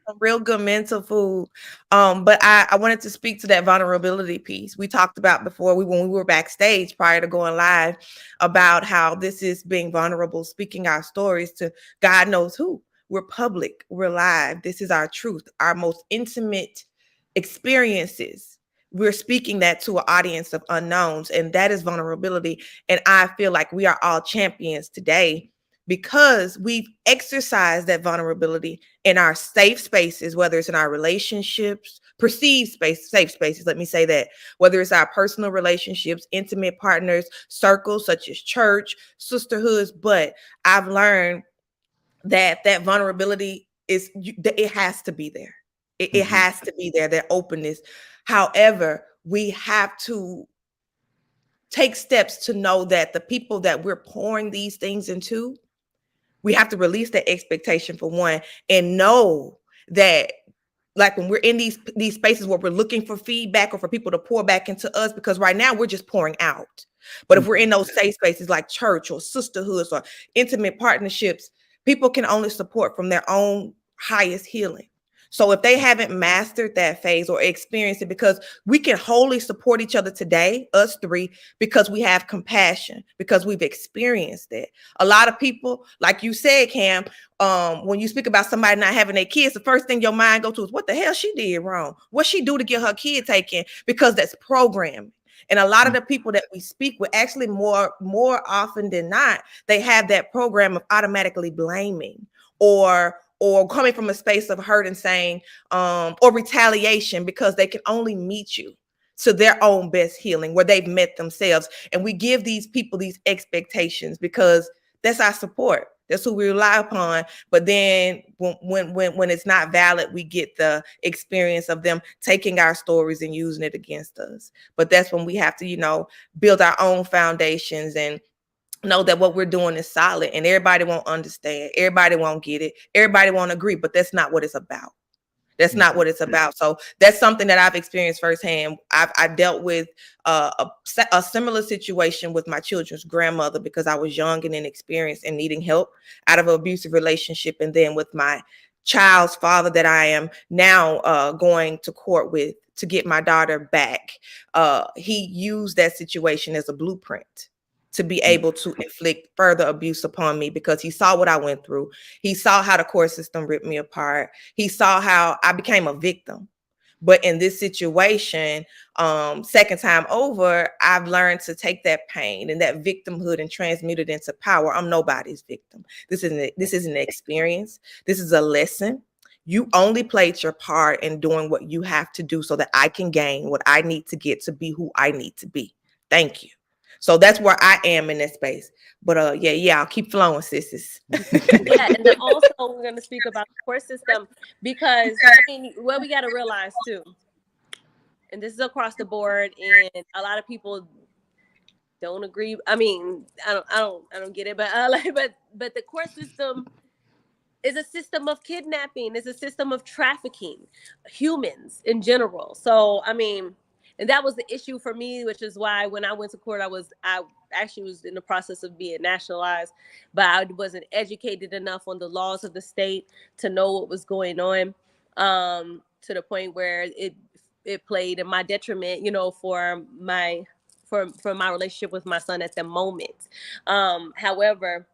some real good mental food. But I wanted to speak to that vulnerability piece we talked about before when we were backstage prior to going live, about how this is being vulnerable, speaking our stories to God knows who. We're public, we're live. This is our truth, our most intimate experiences. We're speaking that to an audience of unknowns, and that is vulnerability. And I feel like we are all champions today because we've exercised that vulnerability in our safe spaces, whether it's in our relationships, perceived space, safe spaces, let me say that, whether it's our personal relationships, intimate partners, circles such as church, sisterhoods. But I've learned that vulnerability it has to be there. It has to be there, that openness. However, we have to take steps to know that the people that we're pouring these things into, we have to release that expectation for one, and know that, like when we're in these spaces where we're looking for feedback or for people to pour back into us, because right now we're just pouring out. But if we're in those safe spaces like church or sisterhoods or intimate partnerships, people can only support from their own highest healing. So if they haven't mastered that phase or experienced it, because we can wholly support each other today, us three, because we have compassion, because we've experienced it. A lot of people, like you said, Cam, when you speak about somebody not having their kids, the first thing your mind goes to is what the hell she did wrong? What she do to get her kid taken? Because that's programming. And a lot of the people that we speak with, actually more often than not, they have that program of automatically blaming or coming from a space of hurt and saying or retaliation, because they can only meet you to their own best healing where they've met themselves. And we give these people these expectations because that's our support. That's who we rely upon. But then when it's not valid, we get the experience of them taking our stories and using it against us. But that's when we have to, build our own foundations and know that what we're doing is solid. And everybody won't understand. Everybody won't get it. Everybody won't agree. But that's not what it's about. That's not what it's about. So that's something that I've experienced firsthand. I dealt with a similar situation with my children's grandmother because I was young and inexperienced and needing help out of an abusive relationship. And then with my child's father that I am now going to court with to get my daughter back. He used that situation as a blueprint to be able to inflict further abuse upon me, because he saw what I went through. He saw how the court system ripped me apart. He saw how I became a victim. But in this situation, second time over, I've learned to take that pain and that victimhood and transmute it into power. I'm nobody's victim. This isn't an experience. This is a lesson. You only played your part in doing what you have to do so that I can gain what I need to get to be who I need to be. Thank you. So that's where I am in that space. But yeah, I'll keep flowing, sisters. Yeah, and then also we're going to speak about the court system, because I mean, what we got to realize too, and this is across the board, and a lot of people don't agree. I mean, I don't get it, but but the court system is a system of kidnapping, is a system of trafficking humans in general. So I mean, and that was the issue for me, which is why when I went to court, I actually was in the process of being nationalized, but I wasn't educated enough on the laws of the state to know what was going on, to the point where it played in my detriment, you know, for my relationship with my son at the moment. However,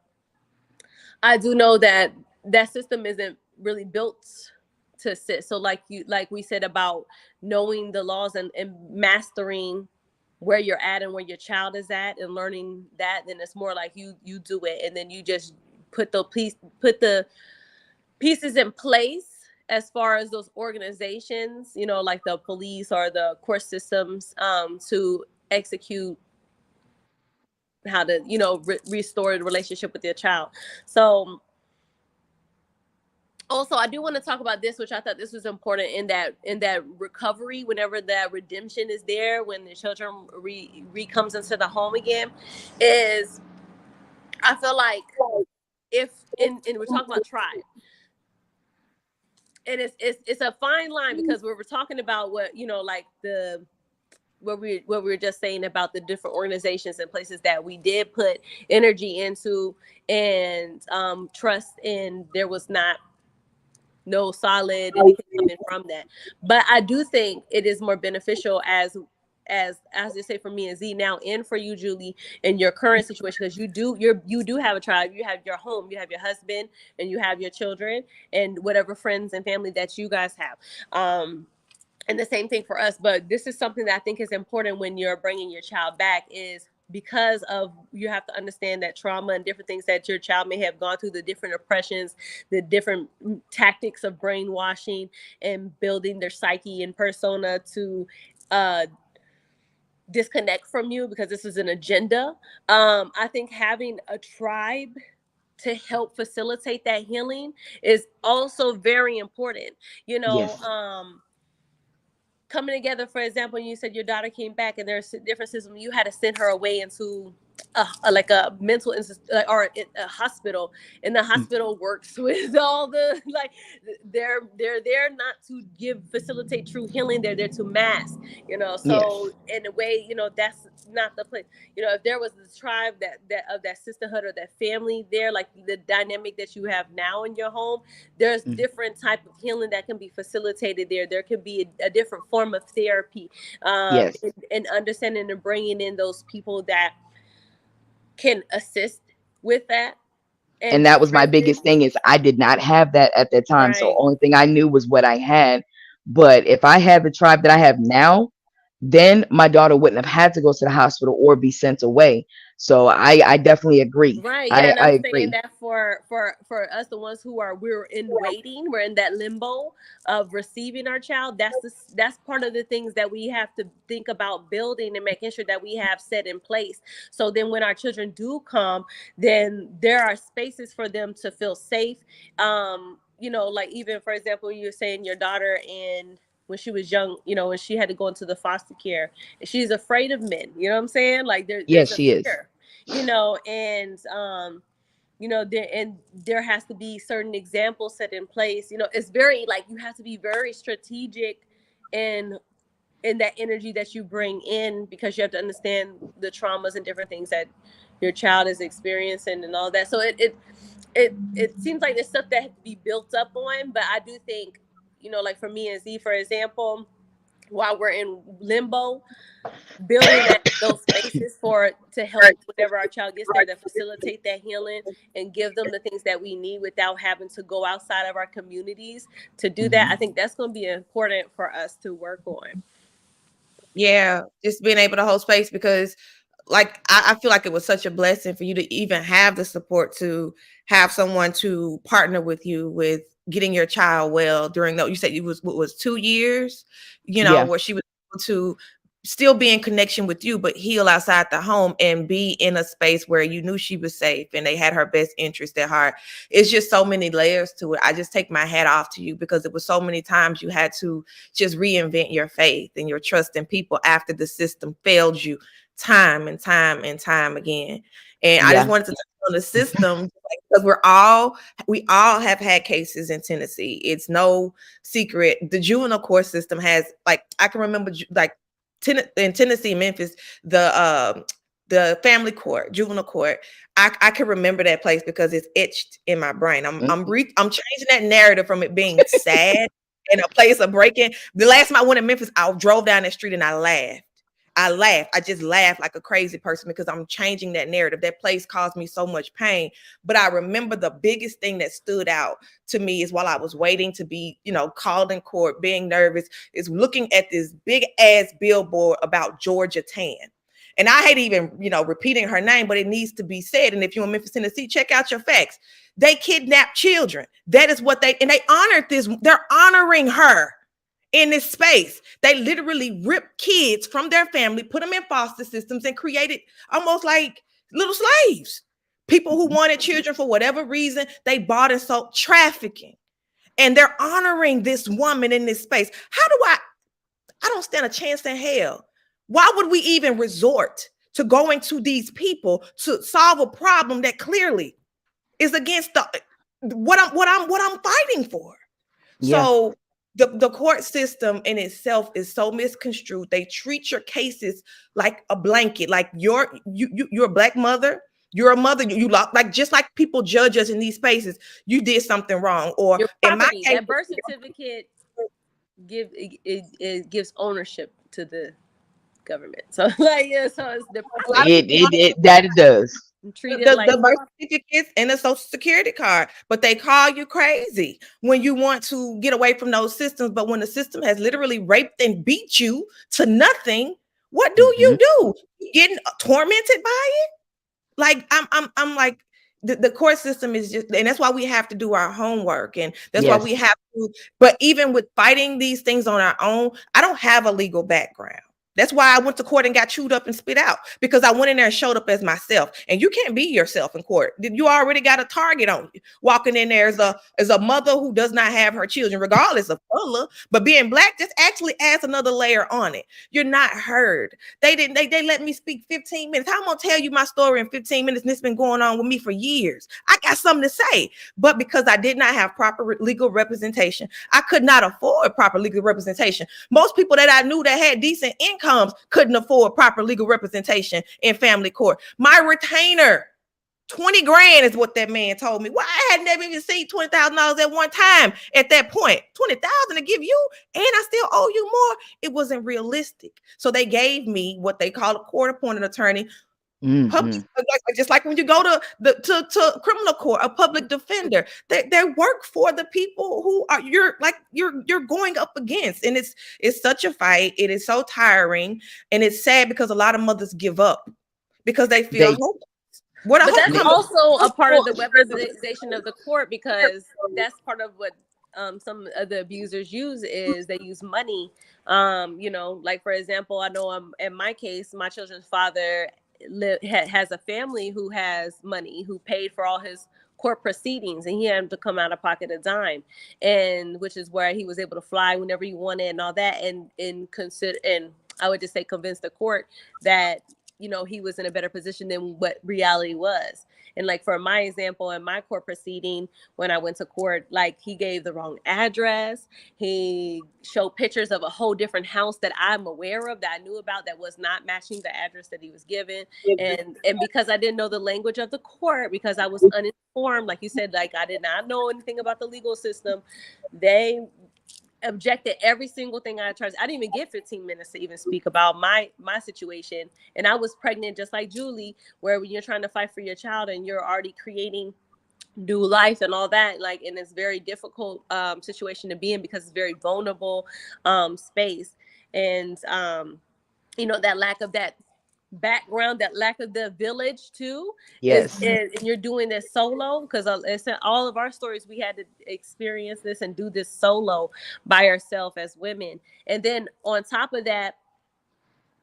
I do know that that system isn't really built to sit. So like we said about knowing the laws and mastering where you're at and where your child is at and learning that, then it's more like you do it, and then you just put the pieces in place as far as those organizations, you know, like the police or the court systems, to execute how to, you know, restore the relationship with your child. So also, I do want to talk about this, which I thought this was important in that recovery, whenever that redemption is there, when the children comes into the home again, is I feel like if and we're talking about tribe, and it's a fine line, because we were talking about what, you know, like the what we were just saying about the different organizations and places that we did put energy into and trust, and there was not no solid anything coming from that. But I do think it is more beneficial as they say for me and Z now, and for you, Julie, in your current situation, because you do have a tribe, you have your home, you have your husband, and you have your children, and whatever friends and family that you guys have. And the same thing for us. But this is something that I think is important when you're bringing your child back, is because of, you have to understand that trauma and different things that your child may have gone through, the different oppressions, the different tactics of brainwashing and building their psyche and persona to disconnect from you, because this is an agenda. I think having a tribe to help facilitate that healing is also very important. You know, Yes. coming together, for example, you said your daughter came back and there's different systems, you had to send her away into like a mental or a hospital, and the hospital works with all the like they're there not to facilitate true healing, they're there to mask, you know. So Yes. in a way, you know, that's not the place. You know, if there was this tribe that of that sisterhood or that family there, like the dynamic that you have now in your home, there's Mm. different type of healing that can be facilitated there. There could be a different form of therapy, Yes. and understanding and bringing in those people that can assist with that and And that was my strengthen. biggest thing is I did not have that at that time. So Right. only thing I knew was what I had. But if I had the tribe that I have now, then my daughter wouldn't have had to go to the hospital or be sent away. So I definitely agree. Right. Yeah, I, and I I'm saying agree. that for us, the ones who we're in waiting, we're in that limbo of receiving our child. That's part of the things that we have to think about building and making sure that we have set in place. So then when our children do come, then there are spaces for them to feel safe. You know, like even for example, you're saying your daughter, and when she was young, you know, when she had to go into the foster care, she's afraid of men. You know what I'm saying? Like Yes, there's a she is. fear, you know, and you know, there has to be certain examples set in place. You know, it's very like you have to be very strategic in that energy that you bring in, because you have to understand the traumas and different things that your child is experiencing and all that. So it seems like there's stuff that has to be built up on, but I do think, you know, like for me and Z, for example, while we're in limbo, building those spaces to help whenever our child gets there, to facilitate that healing and give them the things that we need without having to go outside of our communities to do that. I think that's going to be important for us to work on. Yeah, just being able to hold space, because like I feel like it was such a blessing for you to even have the support to have someone to partner with you with getting your child well during you said it was, what was 2 years, Yeah. where she was able to still be in connection with you, but heal outside the home and be in a space where you knew she was safe and they had her best interest at heart. It's just so many layers to it. I just take my hat off to you, because it was so many times you had to just reinvent your faith and your trust in people after the system failed you time and time and time again. And I just Yeah. wanted to touch on the system, because we all have had cases in Tennessee. It's no secret. The juvenile court system has, like, I can remember like in Tennessee, Memphis, the family court, juvenile court. I can remember that place because it's etched in my brain. I'm changing that narrative from it being sad and a place of breaking. The last time I went to Memphis, I drove down that street and I laughed. I just laughed like a crazy person, because I'm changing that narrative. That place caused me so much pain. But I remember the biggest thing that stood out to me is, while I was waiting to be, called in court, being nervous, is looking at this big ass billboard about Georgia Tan. And I hate even, repeating her name, but it needs to be said. And if you're in Memphis, Tennessee, check out your facts. They kidnapped children. That is what they honored this. They're honoring her in this space. They literally ripped kids from their family, put them in foster systems, and created almost like little slaves. People who wanted children for whatever reason, they bought and sold, trafficking. And they're honoring this woman in this space. I don't stand a chance in hell. Why would we even resort to going to these people to solve a problem that clearly is against what I'm fighting for? Yeah. So the court system in itself is so misconstrued. They treat your cases like a blanket, like you're a Black mother, you're a mother, you like, just like people judge us in these spaces, you did something wrong. Or your in my property, case, that birth certificate it gives ownership to the government. So so it's the a lot of people That it does. treat it like the birth certificates and the social security card, but they call you crazy when you want to get away from those systems. But when the system has literally raped and beat you to nothing, what do you do? You getting tormented by it? Like I'm like, the court system is just, and that's why we have to do our homework, and that's why we Yes. have to. But even with fighting these things on our own, I don't have a legal background. That's why I went to court and got chewed up and spit out, because I went in there and showed up as myself. And you can't be yourself in court. You already got a target on you. Walking in there as a mother who does not have her children, regardless of color. But being Black just actually adds another layer on it. You're not heard. They let me speak 15 minutes. How I'm gonna tell you my story in 15 minutes, and it's been going on with me for years. I got something to say. But because I did not have proper legal representation, I could not afford proper legal representation. Most people that I knew that had decent incomes couldn't afford proper legal representation in family court. My retainer, 20 grand is what that man told me. Well, I had never even seen $20,000 at one time at that point. 20,000 to give you, and I still owe you more. It wasn't realistic. So they gave me what they call a court-appointed attorney. Public, just like when you go to criminal court, a public defender, they work for the people who are you're going up against. And it's such a fight. It is so tiring, and it's sad because a lot of mothers give up because they feel hopeless. But that's also a part of the weaponization of the court, because that's part of what some of the abusers use, is they use money. Like, for example, I know in my case, my children's father has a family who has money, who paid for all his court proceedings, and he had to come out of pocket a dime, and which is where he was able to fly whenever he wanted and all that, and consider, and I would just say convince the court that he was in a better position than what reality was. And like, for my example, in my court proceeding, when I went to court, like, he gave the wrong address. He showed pictures of a whole different house that I'm aware of, that I knew about, that was not matching the address that he was given. And because I didn't know the language of the court, because I was uninformed, like you said, like, I did not know anything about the legal system, they objected every single thing I tried. I didn't even get 15 minutes to even speak about my situation. And I was pregnant just like Julie, where when you're trying to fight for your child and you're already creating new life and all that, like, and it's very difficult situation to be in because it's very vulnerable space. And that lack of that background, that lack of the village too, Yes. and you're doing this solo, because it's in all of our stories we had to experience this and do this solo by ourselves as women. And then on top of that,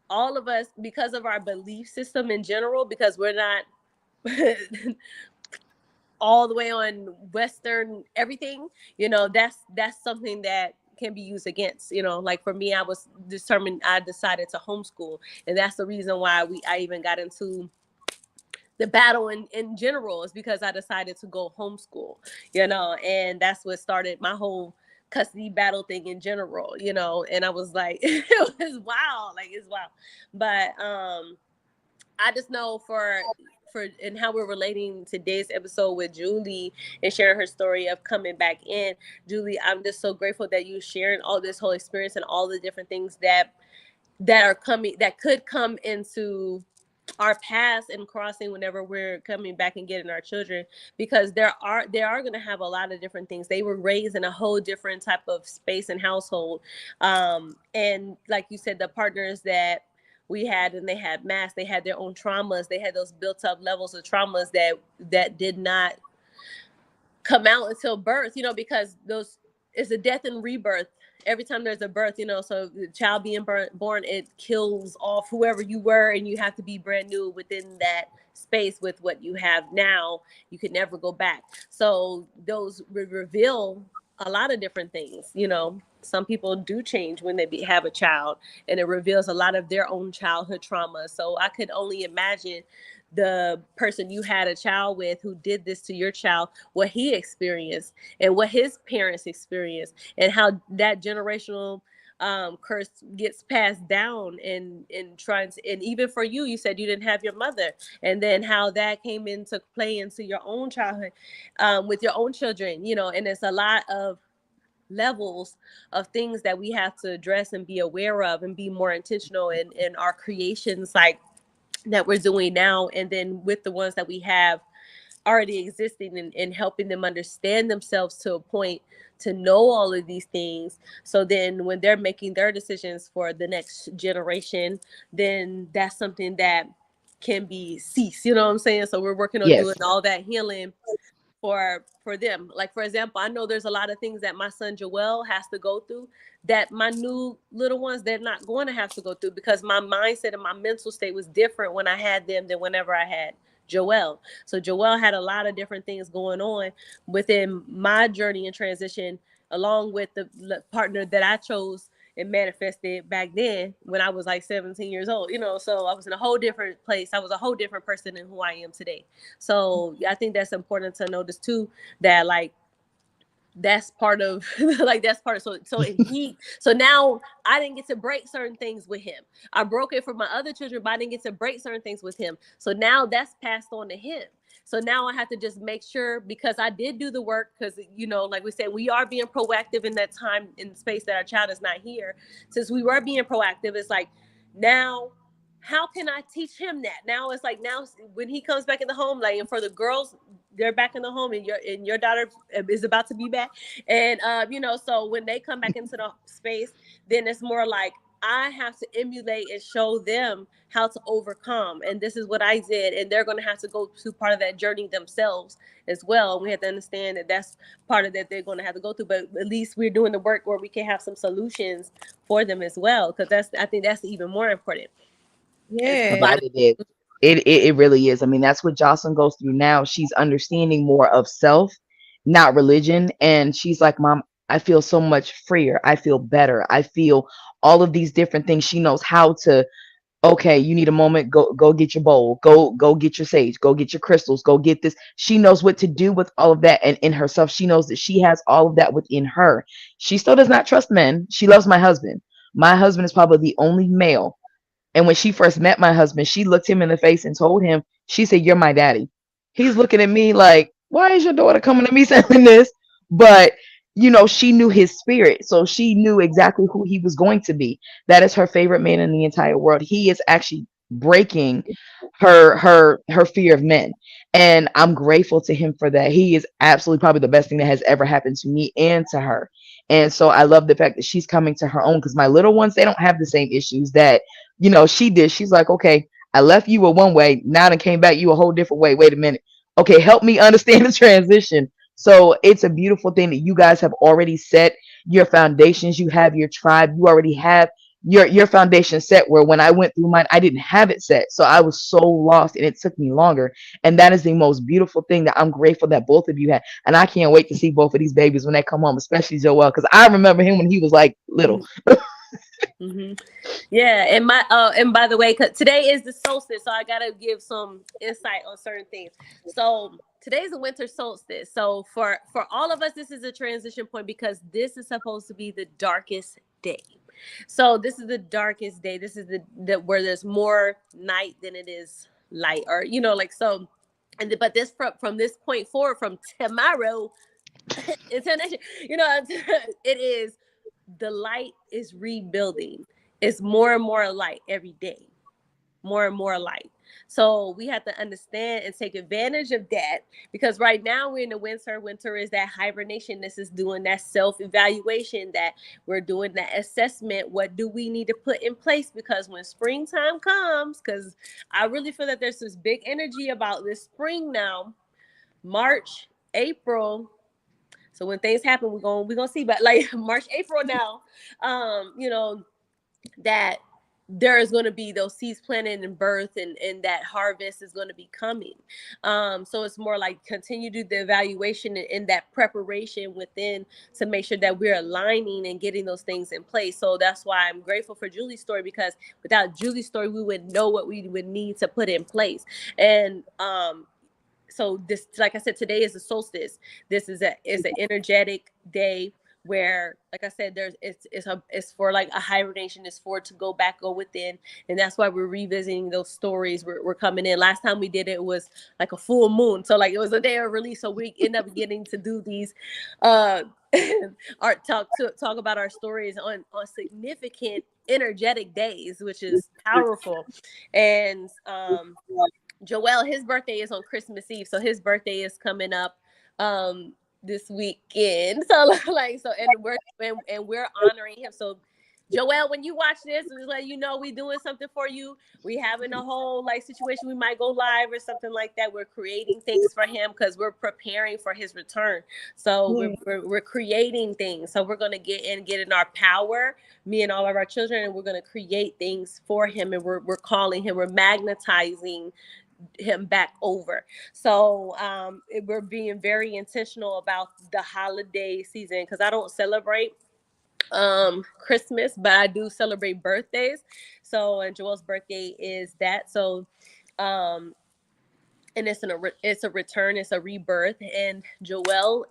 all of us, because of our belief system in general, because we're not all the way on Western everything, that's something that can be used against, like for me, I was determined, I decided to homeschool. And that's the reason why I even got into the battle in general, is because I decided to go homeschool, and that's what started my whole custody battle thing in general, and I was like, it was wild, like it's wild. But I just know for and how we're relating today's episode with Julie and sharing her story of coming back in. Julie, I'm just so grateful that you sharing all this whole experience and all the different things that are coming, that could come into our past and crossing whenever we're coming back and getting our children, because they are going to have a lot of different things. They were raised in a whole different type of space and household, and like you said, the partners that we had, and they had masks, they had their own traumas, they had those built up levels of traumas that did not come out until birth, because those is a death and rebirth every time there's a birth, so the child being born, it kills off whoever you were, and you have to be brand new within that space with what you have now. You could never go back. So those reveal a lot of different things. Some people do change when they have a child, and it reveals a lot of their own childhood trauma. So I could only imagine the person you had a child with who did this to your child, what he experienced and what his parents experienced, and how that generational curse gets passed down, and trying to, and even for you, you said you didn't have your mother, and then how that came into play into your own childhood, with your own children, and it's a lot of levels of things that we have to address and be aware of and be more intentional in our creations, like that we're doing now, and then with the ones that we have already existing, and helping them understand themselves to a point to know all of these things. So then when they're making their decisions for the next generation, then that's something that can be ceased, you know what I'm saying? So we're working on doing Yes. all that healing for them. Like, for example, I know there's a lot of things that my son Joel has to go through that my new little ones, they're not going to have to go through, because my mindset and my mental state was different when I had them than whenever I had Joel. So Joel had a lot of different things going on within my journey and transition, along with the partner that I chose and manifested back then when I was like 17 years old, so I was in a whole different place. I was a whole different person than who I am today. So I think that's important to notice too, that like that's part of like that's part of, so now I didn't get to break certain things with him. I broke it for my other children, but I didn't get to break certain things with him. So now that's passed on to him. So now I have to just make sure, because I did do the work, because like we said, we are being proactive in that time and space that our child is not here. Since we were being proactive, it's like, now how can I teach him that? Now it's like, now when he comes back in the home, like, and for the girls, they're back in the home, and your daughter is about to be back, and so when they come back into the space, then it's more like I have to emulate and show them how to overcome, and this is what I did, and they're going to have to go through part of that journey themselves as well. We have to understand that that's part of that they're going to have to go through, but at least we're doing the work where we can have some solutions for them as well, because I think that's even more important. It's Yeah. That it is. It really is. I mean, that's what Jocelyn goes through now. She's understanding more of self, not religion. And she's like, Mom, I feel so much freer. I feel better. I feel all of these different things. She knows how to, okay, you need a moment, go get your bowl, go get your sage, go get your crystals, go get this. She knows what to do with all of that, and in herself, she knows that she has all of that within her. She still does not trust men. She loves my husband. My husband is probably the only male, and when she first met my husband, she looked him in the face and told him, she said, "You're my daddy." He's looking at me like, why is your daughter coming to me saying this? But she knew his spirit. So she knew exactly who he was going to be. That is her favorite man in the entire world. He is actually breaking her fear of men. And I'm grateful to him for that. He is absolutely probably the best thing that has ever happened to me and to her. And so I love the fact that she's coming to her own, because my little ones, they don't have the same issues that, she did. She's like, okay, I left you a one way, now I came back you a whole different way. Wait a minute. Okay, help me understand the transition. So it's a beautiful thing that you guys have already set your foundations. You have your tribe. You already have your foundation set, where when I went through mine, I didn't have it set. So I was so lost and it took me longer. And that is the most beautiful thing that I'm grateful that both of you had. And I can't wait to see both of these babies when they come home, especially Joel, because I remember him when he was like little. Mm-hmm. Yeah, and by the way, 'cause today is the solstice, so I gotta give some insight on certain things. So today's the winter solstice. So for all of us, this is a transition point because this is supposed to be the darkest day. So this is the darkest day. This is the where there's more night than it is light, or like so. But this from this point forward, from tomorrow until next year, it is the light is rebuilding. It's more and more light every day, more and more light. So we have to understand and take advantage of that, because right now we're in the winter. Winter is that hibernation. This is doing that self-evaluation, that we're doing that assessment. What do we need to put in place? Because when springtime comes, because I really feel that there's this big energy about this spring now, March, April. So when things happen, we're gonna see. But like March, April now, that there is going to be those seeds planted and birth, and that harvest is going to be coming. So it's more like continue to do the evaluation and that preparation within, to make sure that we're aligning and getting those things in place. So that's why I'm grateful for Julie's story, because without Julie's story, we would know what we would need to put in place. And so this, like I said, today is a solstice. This is an energetic day where, like I said, it's for like a hibernation. It's for to go within, and that's why we're revisiting those stories. We're coming in. Last time we did it was like a full moon, so like it was a day of release. So we end up getting to do these, uh, art talk about our stories on significant energetic days, which is powerful. And Joel, his birthday is on Christmas Eve, so his birthday is coming up this weekend. So like so, and we're honoring him. So Joel, when you watch this, just let you know we doing something for you. We having a whole like situation. We might go live or something like that. We're creating things for him because we're preparing for his return. So we're creating things. So we're gonna get in our power, me and all of our children, and we're gonna create things for him. And we're calling him. We're magnetizing him back over. So we're being very intentional about the holiday season, because I don't celebrate Christmas, but I do celebrate birthdays. So and Joel's birthday is that. So and it's a return, it's a rebirth, and Joel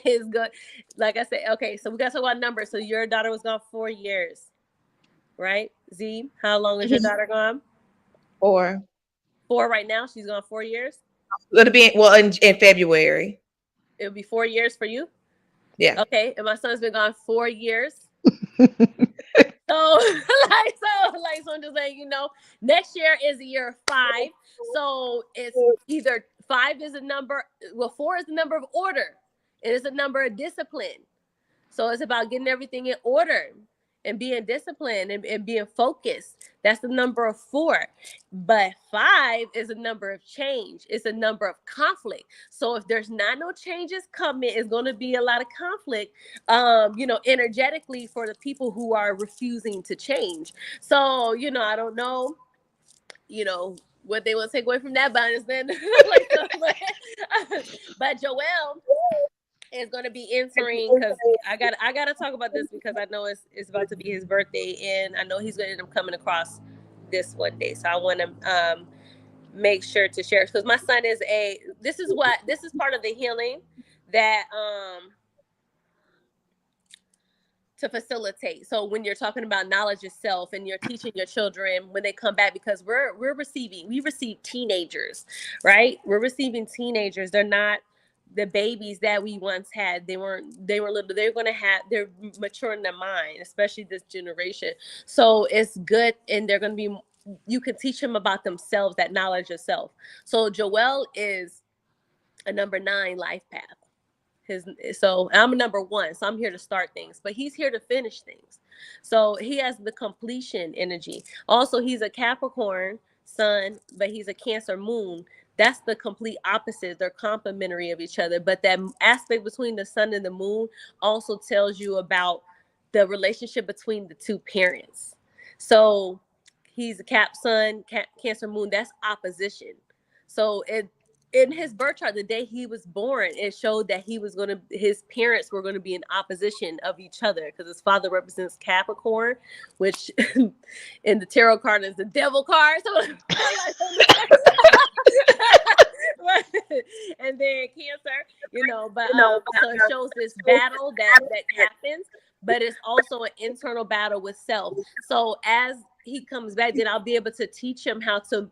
is good. Like I said, okay, so we got to talk about numbers. So your daughter was gone 4 years, right? Z, how long is your daughter gone? 4. 4 right now. She's gone 4 years. It'll be well in February. It'll be 4 years for you. Yeah. Okay, and my son's been gone 4 years. So, so I'm just saying, next year is the year 5. So it's either 5 is a number, 4 is the number of order. It is a number of discipline. So it's about getting everything in order and being disciplined and being focused. That's the number of 4. But 5 is a number of change. It's a number of conflict. So if there's not no changes coming, it's going to be a lot of conflict, energetically, for the people who are refusing to change. So, I don't know, what they want to take away from that, but I understand. But Joel is going to be entering, because I gotta talk about this, because I know it's about to be his birthday, and I know he's going to end up coming across this one day. So I want to make sure to share, because my son is this is part of the healing that to facilitate. So when you're talking about knowledge itself, and you're teaching your children when they come back, because we receive teenagers, right? We're receiving teenagers. They're not the babies that we once had, they were little, they're going to have, they're mature in their mind, especially this generation. So it's good, and they're going to be, you can teach them about themselves, that knowledge of self. So Joel is a number 9 life path. His, so I'm a number 1, so I'm here to start things, but he's here to finish things. So he has the completion energy. Also, he's a Capricorn sun, but he's a Cancer moon. That's the complete opposite. They're complementary of each other, but that aspect between the sun and the moon also tells you about the relationship between the two parents. So he's a Cap sun, Cancer moon. That's opposition. So it, in his birth chart, the day he was born, it showed that his parents were going to be in opposition of each other, because his father represents Capricorn, which in the tarot card is the devil card. So and then Cancer, but so it shows this battle that happens, but it's also an internal battle with self. So as he comes back, then I'll be able to teach him how to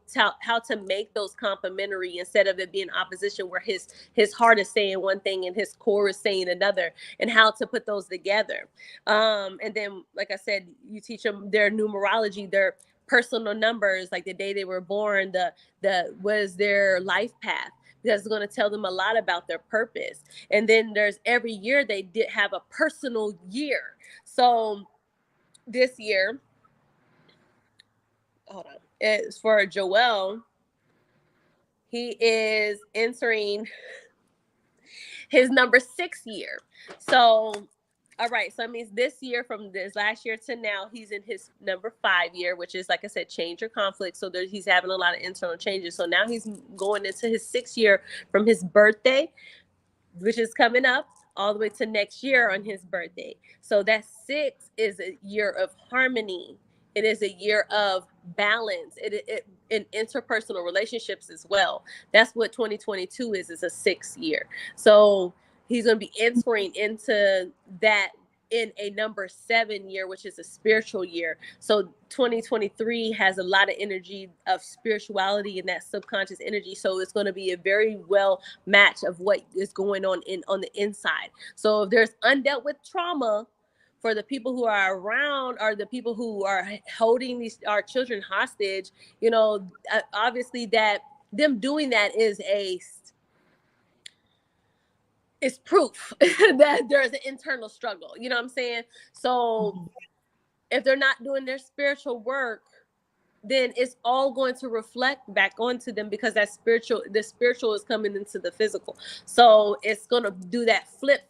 make those complementary, instead of it being opposition, where his heart is saying one thing and his core is saying another, and how to put those together. And then, like I said, you teach them their numerology, their personal numbers, like the day they were born, the was their life path, because it's going to tell them a lot about their purpose. And then there's every year they did have a personal year. So this year, hold on, it's for Joel. He is entering his number 6 year. So, all right. So it means this year, from this last year to now, he's in his number 5 year, which is, like I said, change or conflict. So he's having a lot of internal changes. So now he's going into his 6th year from his birthday, which is coming up, all the way to next year on his birthday. So that 6 is a year of harmony. It is a year of balance. It in interpersonal relationships as well. That's what 2022 is a 6th year. So he's going to be entering into that in a number 7 year, which is a spiritual year. So 2023 has a lot of energy of spirituality and that subconscious energy. So it's going to be a very well match of what is going on the inside. So if there's undealt with trauma for the people who are around, or the people who are holding our children hostage, obviously that them doing that is proof that there's an internal struggle. You know what I'm saying? So if they're not doing their spiritual work, then it's all going to reflect back onto them, because the spiritual is coming into the physical. So it's going to do that flip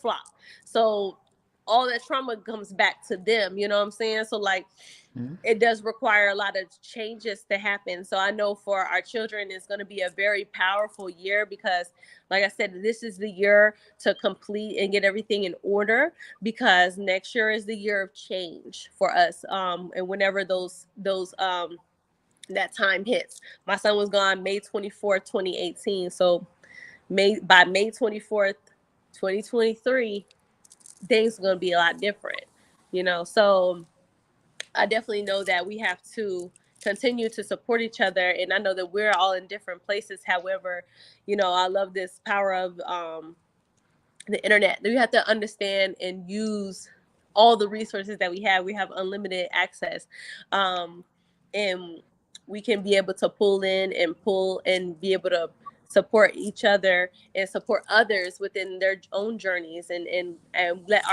flop. So all that trauma comes back to them. You know what I'm saying? So like, it does require a lot of changes to happen. So I know for our children, it's going to be a very powerful year, because like I said, this is the year to complete and get everything in order, because next year is the year of change for us. And whenever that time hits, my son was gone May 24th, 2018. So by May 24th, 2023, things are going to be a lot different, so I definitely know that we have to continue to support each other. And I know that we're all in different places. However, I love this power of the internet. We have to understand and use all the resources that we have. We have unlimited access. And we can be able to pull in and pull and be able to support each other and support others within their own journeys, and let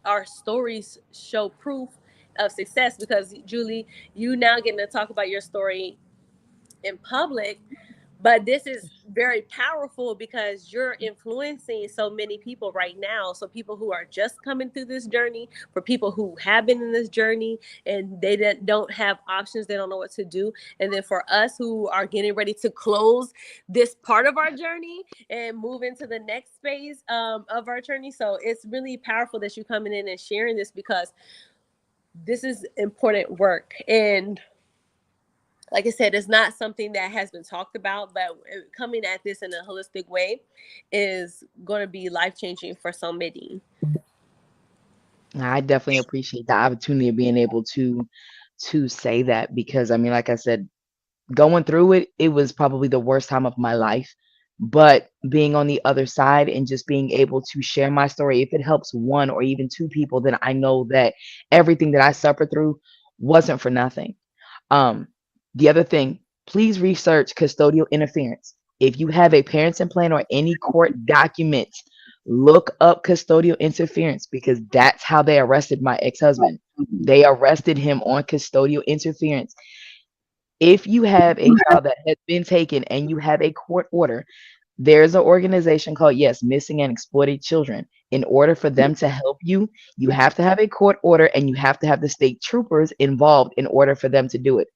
our stories show proof of success. Because Julie, you now getting to talk about your story in public, but this is very powerful because you're influencing so many people right now. So people who are just coming through this journey, for people who have been in this journey and they don't have options, they don't know what to do. And then for us who are getting ready to close this part of our journey and move into the next phase of our journey. So it's really powerful that you're coming in and sharing this, because this is important work. And like I said, it's not something that has been talked about, but coming at this in a holistic way is going to be life-changing for so many. I definitely appreciate the opportunity of being able to say that, because I mean, like I said, going through it, it was probably the worst time of my life. but being on the other side and just being able to share my story, if it helps one or even two people, then I know that everything that I suffered through wasn't for nothing. um, the other thing, please research custodial interference. If you have a parents implant or any court documents, look up custodial interference because that's how they arrested my ex-husband. They arrested him on custodial interference. If you have a child that has been taken and you have a court order, there's an organization called, yes, Missing and Exploited Children. In order for them to help you, you have to have a court order and you have to have the state troopers involved in order for them to do it.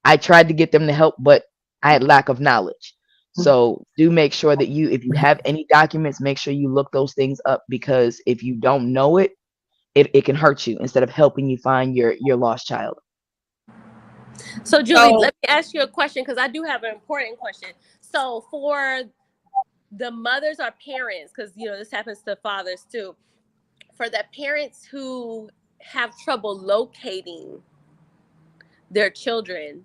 I tried to get them to help, but I had lack of knowledge. So do make sure that if you have any documents, make sure you look those things up because if you don't know it, it can hurt you instead of helping you find your lost child. So, Julie, So let me ask you a question because I do have an important question. So, for the mothers or parents, because this happens to fathers too, for the parents who have trouble locating their children,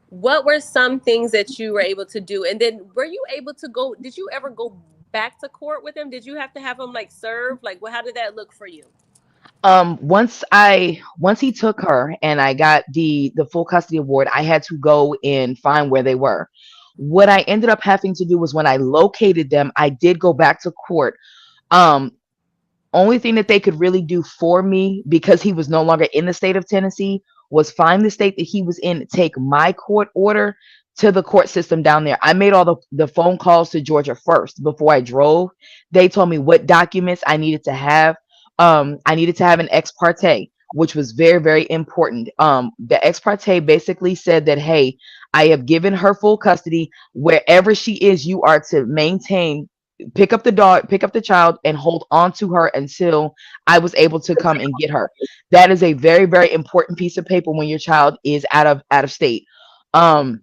what were some things that you were able to do? And then were you able to go, did you ever go back to court with them? Did you have to have them like served? Like, how did that look for you? Once he took her and I got the full custody award, I had to go and find where they were. What I ended up having to do was when I located them, I did go back to court. Um, Only thing that they could really do for me because he was no longer in the state of Tennessee was find the state that he was in, take my court order to the court system down there. I made all the phone calls to Georgia first before I drove. They told me what documents I needed to have. I needed to have an ex parte, which was very, very important. The ex parte basically said that, hey, I have given her full custody. Wherever she is, you are to maintain, pick up the dog, pick up the child, and hold on to her until I was able to come and get her. That is a very, very important piece of paper when your child is out of state. Um,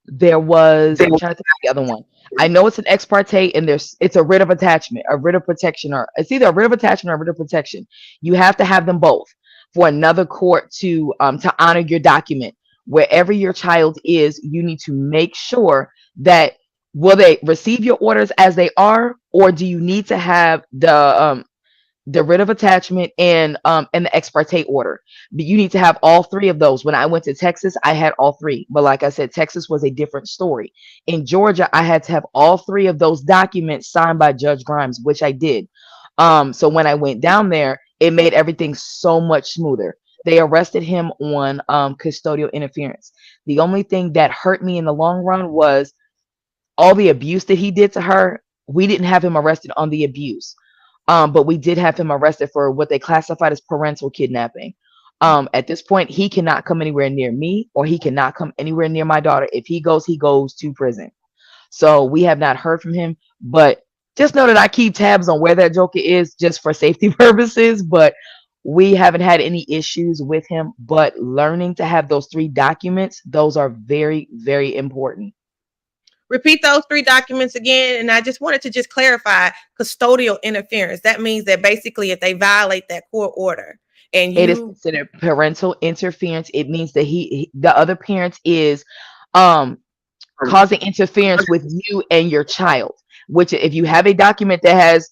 there was, I'm trying to think of the other one. I know it's an ex parte and it's a writ of attachment, a writ of protection, or it's either a writ of attachment or a writ of protection. You have to have them both for another court to honor your document. Wherever your child is, you need to make sure that will they receive your orders as they are, or do you need to have the writ of attachment and the ex parte order. But you need to have all three of those. When I went to Texas, I had all three. But like I said, Texas was a different story. In Georgia, I had to have all three of those documents signed by Judge Grimes, which I did. So when I went down there, it made everything so much smoother. They arrested him on custodial interference. The only thing that hurt me in the long run was all the abuse that he did to her. We didn't have him arrested on the abuse. But we did have him arrested for what they classified as parental kidnapping. At this point, he cannot come anywhere near me or he cannot come anywhere near my daughter. If he goes to prison. So we have not heard from him, but just know that I keep tabs on where that joker is just for safety purposes. But we haven't had any issues with him. But learning to have those three documents, those are very, very important. repeat those three documents again. And I just wanted to just clarify custodial interference. That means that basically if they violate that court order and It is you considered parental interference. It means that the other parent is um causing interference with you and your child, which if you have a document that has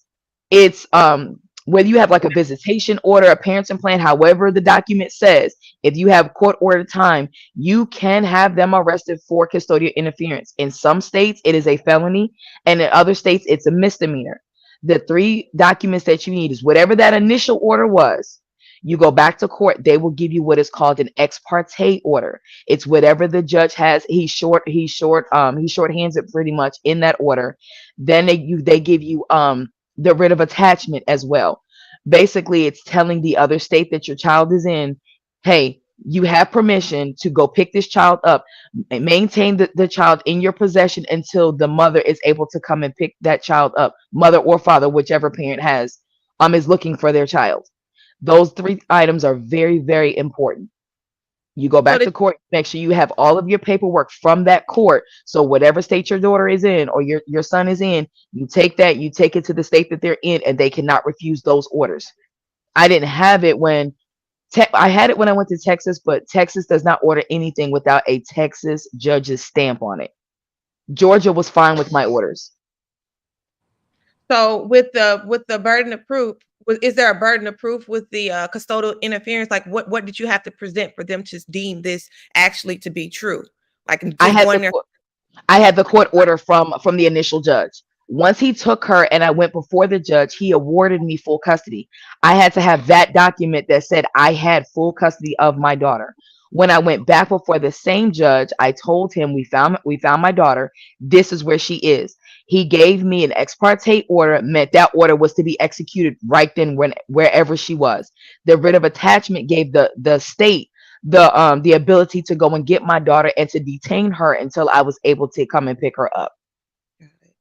it's whether you have like a visitation order, a parenting plan, however the document says, if you have court order time, you can have them arrested for custodial interference. In some states it is a felony and in other states it's a misdemeanor. The three documents that you need is whatever that initial order was. You go back to court, they will give you what is called an ex parte order. It's whatever the judge has. He shorthands it pretty much in that order. Then they give you the writ of attachment as well. Basically, it's telling the other state that your child is in, hey, you have permission to go pick this child up and maintain the child in your possession until the mother is able to come and pick that child up, mother or father, whichever parent has is looking for their child. Those three items are very, very important. You go so back to court, make sure you have all of your paperwork from that court. So whatever state your daughter is in or your son is in, you take that, you take it to the state that they're in, and they cannot refuse those orders. I didn't have it when I had it when I went to Texas, but Texas does not order anything without a Texas judge's stamp on it. Georgia was fine with my orders. So with the burden of proof, is there a burden of proof with the custodial interference? Like what did you have to present for them to deem this actually to be true? Like I just had going the there. I had the court order from the initial judge. Once he took her and I went before the judge, he awarded me full custody. I had to have that document that said I had full custody of my daughter. When I went back before the same judge, I told him we found my daughter. This is where she is. He gave me an ex parte order, meant that order was to be executed right then when wherever she was. The writ of attachment gave the state the ability to go and get my daughter and to detain her until I was able to come and pick her up. Got it.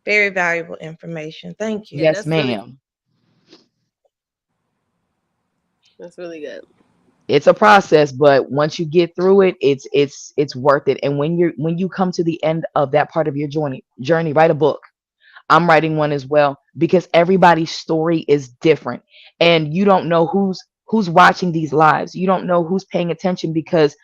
Very valuable information. Thank Yeah, you. Yes, that's really ma'am. that's really good. It's a process, but once you get through it, it's worth it. And when you come to the end of that part of your journey, write a book. I'm writing one as well because everybody's story is different, and you don't know who's watching these lives. You don't know who's paying attention because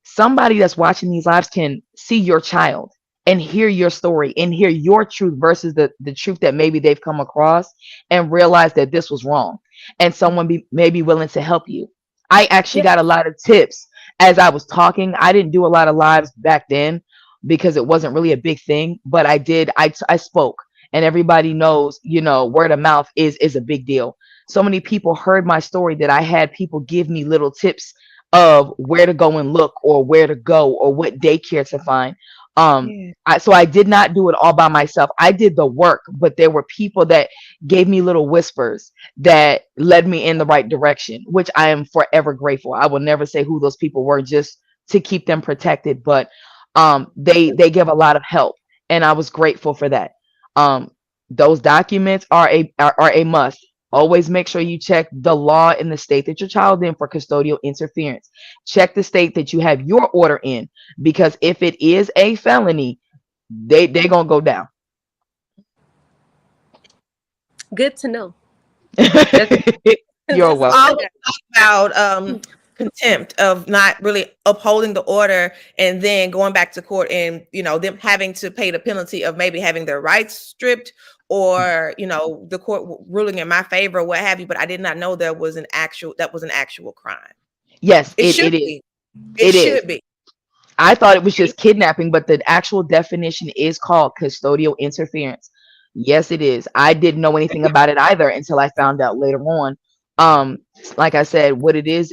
somebody that's watching these lives can see your child and hear your story and hear your truth versus the truth that maybe they've come across and realize that this was wrong, and someone may be willing to help you. I actually Yeah. got a lot of tips as I was talking. I didn't do a lot of lives back then because it wasn't really a big thing, but I did. I spoke, and everybody knows, word of mouth is a big deal. So many people heard my story that I had people give me little tips of where to go and look or where to go or what daycare to find. Yeah. So I did not do it all by myself. I did the work, but there were people that gave me little whispers that led me in the right direction, which I am forever grateful. I will never say who those people were just to keep them protected, but they give a lot of help, and I was grateful for that. Um, those documents are a must. Always make sure you check the law in the state that your child in for custodial interference. Check the state that you have your order in, because if it is a felony, they gonna go down. Good to know. That's You're That's welcome. all good. about contempt of not really upholding the order and then going back to court and them having to pay the penalty of maybe having their rights stripped or the court ruling in my favor or what have you. But I did not know that was an actual crime. Yes, It it should it is. be. It It is. should be. I thought it was just kidnapping, but the actual definition is called custodial interference. Yes, it is. I didn't know anything about it either until I found out later on. Um, like I said, what it is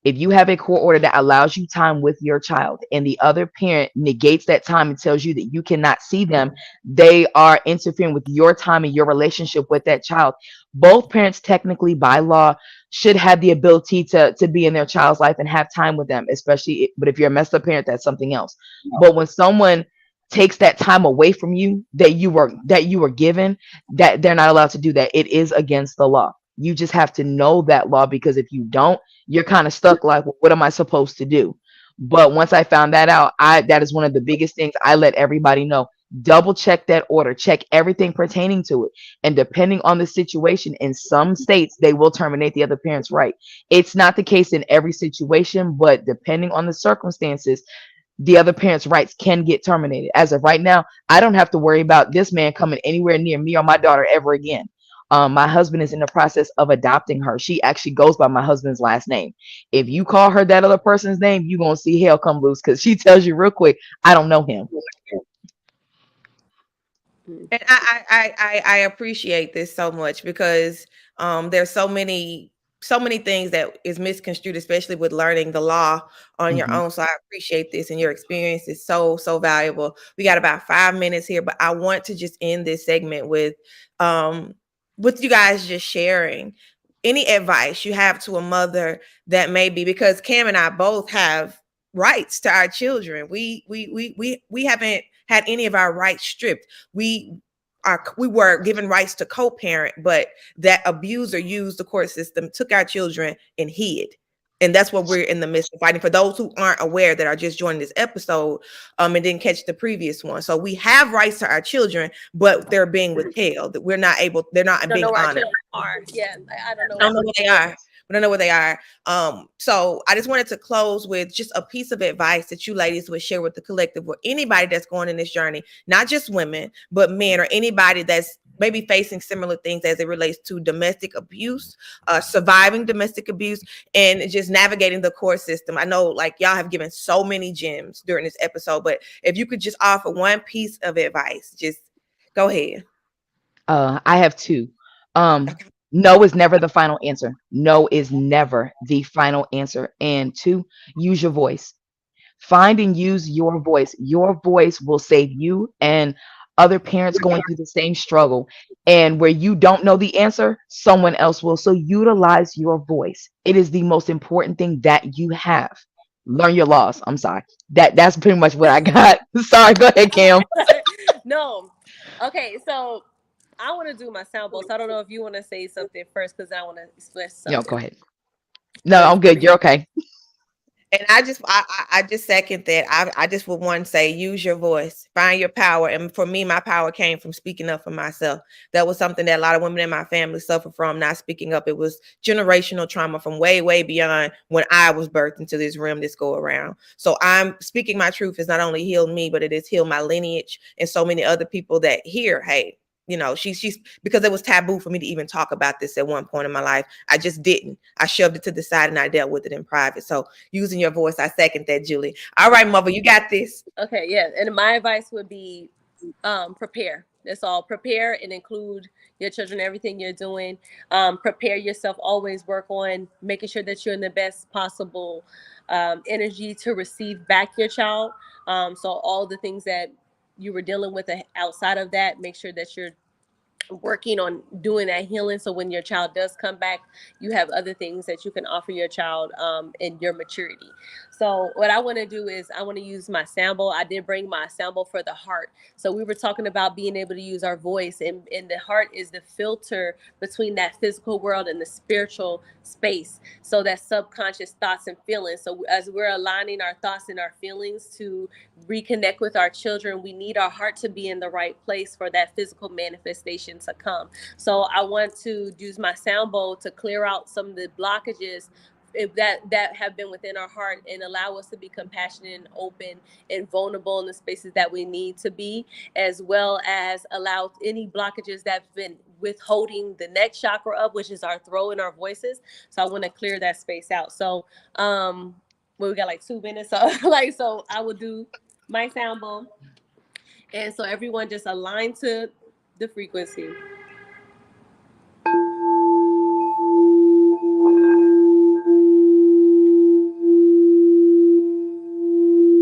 if you have a court order that allows you time with your child and the other parent negates that time and tells you that you cannot see them, they are interfering with your time and your relationship with that child. Both parents, technically by law, should have the ability to be in their child's life and have time with them, but if you're a messed up parent, that's something else. But when someone takes that time away from you that you were given, that they're not allowed to do that. It is against the law. You just have to know that law, because if you don't, you're kind of stuck like, well, what am I supposed to do? But once I found that out, I that is one of the biggest things I let everybody know. Double check that order, check everything pertaining to it. And depending on the situation, in some states, they will terminate the other parent's right. It's not the case in every situation, but depending on the circumstances, the other parent's rights can get terminated. As of right now, I don't have to worry about this man coming anywhere near me or my daughter ever again. My husband is in the process of adopting her. She actually goes by my husband's last name. If you call her that other person's name, you're going to see hell come loose, because she tells you real quick, I don't know him. Mm. And I appreciate this so much because there's so many things that is misconstrued, especially with learning the law on your Mhm. own. So I appreciate this, and your experience is so valuable. We got about 5 minutes here, but I want to just end this segment with you guys just sharing any advice you have to a mother that may be, because Cam and I both have rights to our children. We haven't had any of our rights stripped. We were given rights to co-parent, but that abuser used the court system, took our children, and hid. And that's what we're in the midst of fighting. For those who aren't aware, that are just joining this episode, and didn't catch the previous one. So we have rights to our children, but they're being withheld. That they're not I don't know being where our honored. children are. Yeah, I don't know I where don't know our what they are. but I know where they are. So I just wanted to close with just a piece of advice that you ladies would share with the collective, or anybody that's going in this journey, not just women, but men, or anybody that's maybe facing similar things as it relates to domestic abuse, surviving domestic abuse, and just navigating the court system. I know, like, y'all have given so many gems during this episode, but if you could just offer one piece of advice, just go ahead. I have two. Okay. No is never the final answer. No is never the final answer. And two, use your voice. Find and use your voice. Your voice will save you and other parents going through the same struggle. And where you don't know the answer, someone else will. So utilize your voice. It is the most important thing that you have. Learn your laws. I'm sorry. That's pretty much what I got. Sorry, go ahead, Cam. No. Okay, so I want to do my sound bowl. So I don't know if you want to say something first because I want to express Yo, something. go ahead. No, Because I'm good. You're okay. And I just second that. I just would want to say, use your voice, find your power. And for me, my power came from speaking up for myself. That was something that a lot of women in my family suffer from, not speaking up. It was generational trauma from way, way beyond when I was birthed into this realm, this go around. So I'm speaking my truth has not only healed me, but it has healed my lineage and so many other people that hear, hey, she's because it was taboo for me to even talk about this at one point in my life. I just didn't. I shoved it to the side and I dealt with it in private. So using your voice, I second that, Julie. All right, mother, you got this. Okay, yeah. And my advice would be prepare. That's all. Prepare and include your children, everything you're doing. Prepare yourself. Always work on making sure that you're in the best possible energy to receive back your child. So all the things that you were dealing with outside of that, make sure that you're working on doing that healing, so when your child does come back, you have other things that you can offer your child in your maturity. So what I want to do is I want to use my sample. I did bring my sample for the heart. So we were talking about being able to use our voice, and the heart is the filter between that physical world and the spiritual space, so that subconscious thoughts and feelings. So as we're aligning our thoughts and our feelings to reconnect with our children, we need our heart to be in the right place for that physical manifestation to come. So I want to use my sound bowl to clear out some of the blockages that have been within our heart, and allow us to be compassionate and open and vulnerable in the spaces that we need to be, as well as allow any blockages that's been withholding the next chakra up, which is our throat and our voices. So I want to clear that space out. So well, we got like 2 minutes, so so I will do my sound bowl, and so everyone just align to the frequency.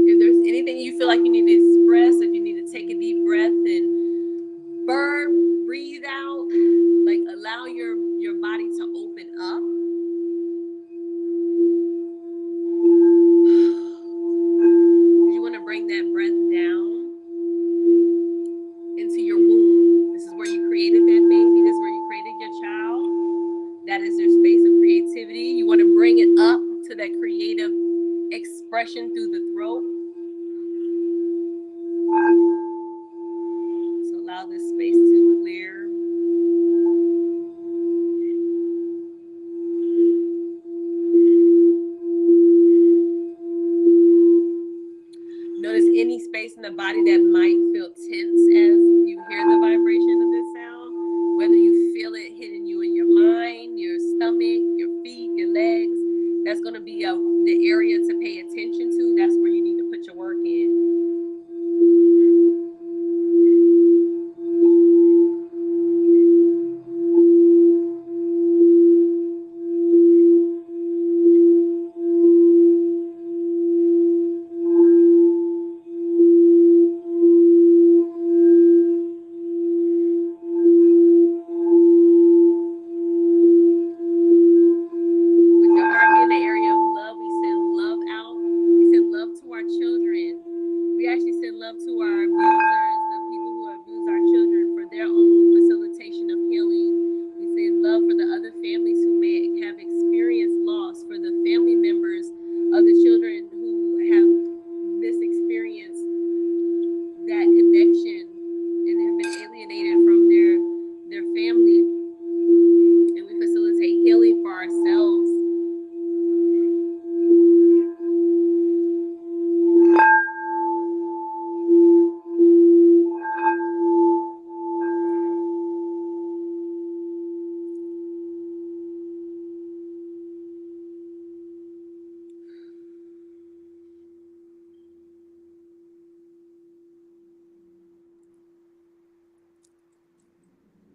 If there's anything you feel like you need to express, if you need to take a deep breath and breathe out, like allow your body to open up. You want to bring that breath down into your womb. This is where you created that baby. This is where you created your child. That is their space of creativity. You want to bring it up to that creative expression through the throat. So allow this space to clear. Notice any space in the body that might feel tense as you hear the vibration of this sound, whether you feel it hitting you in your mind, your stomach, your feet, your legs. That's going to be the area to pay attention to. That's where you need to put your work in.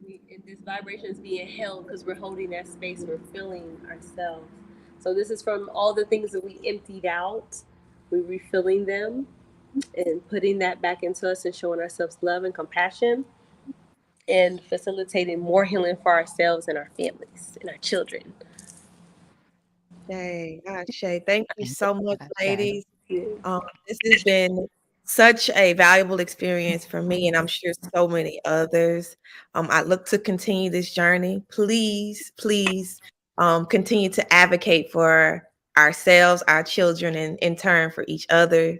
And this vibration is being held because we're holding that space. We're filling ourselves. So this is from all the things that we emptied out. We're refilling them and putting that back into us and showing ourselves love and compassion and facilitating more healing for ourselves and our families and our children. Shay, gosh, Shay, thank you so much, Shay. ladies. This has been such a valuable experience for me, and I'm sure so many others. I look to continue this journey. Please, please, continue to advocate for ourselves, our children, and in turn for each other.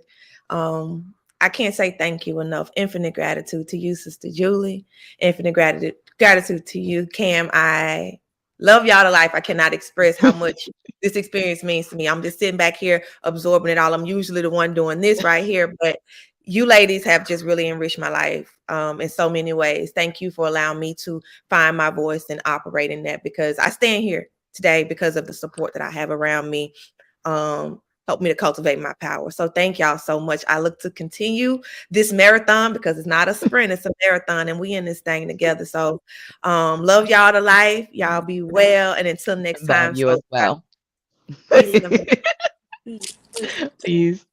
I can't say thank you enough. Infinite gratitude to you, Sister Julie. Infinite gratitude to you, Cam. I love y'all to life. I cannot express how much this experience means to me. I'm just sitting back here absorbing it all. I'm usually the one doing this right here, but you ladies have just really enriched my life in so many ways. Thank you for allowing me to find my voice and operate in that, because I stand here today because of the support that I have around me. Help me to cultivate my power. So thank y'all so much. I look to continue this marathon, because it's not a sprint, it's a marathon, and we in this thing together. So love y'all to life. Y'all be well. And until next Love time, you as so well. peace and Peace. Peace.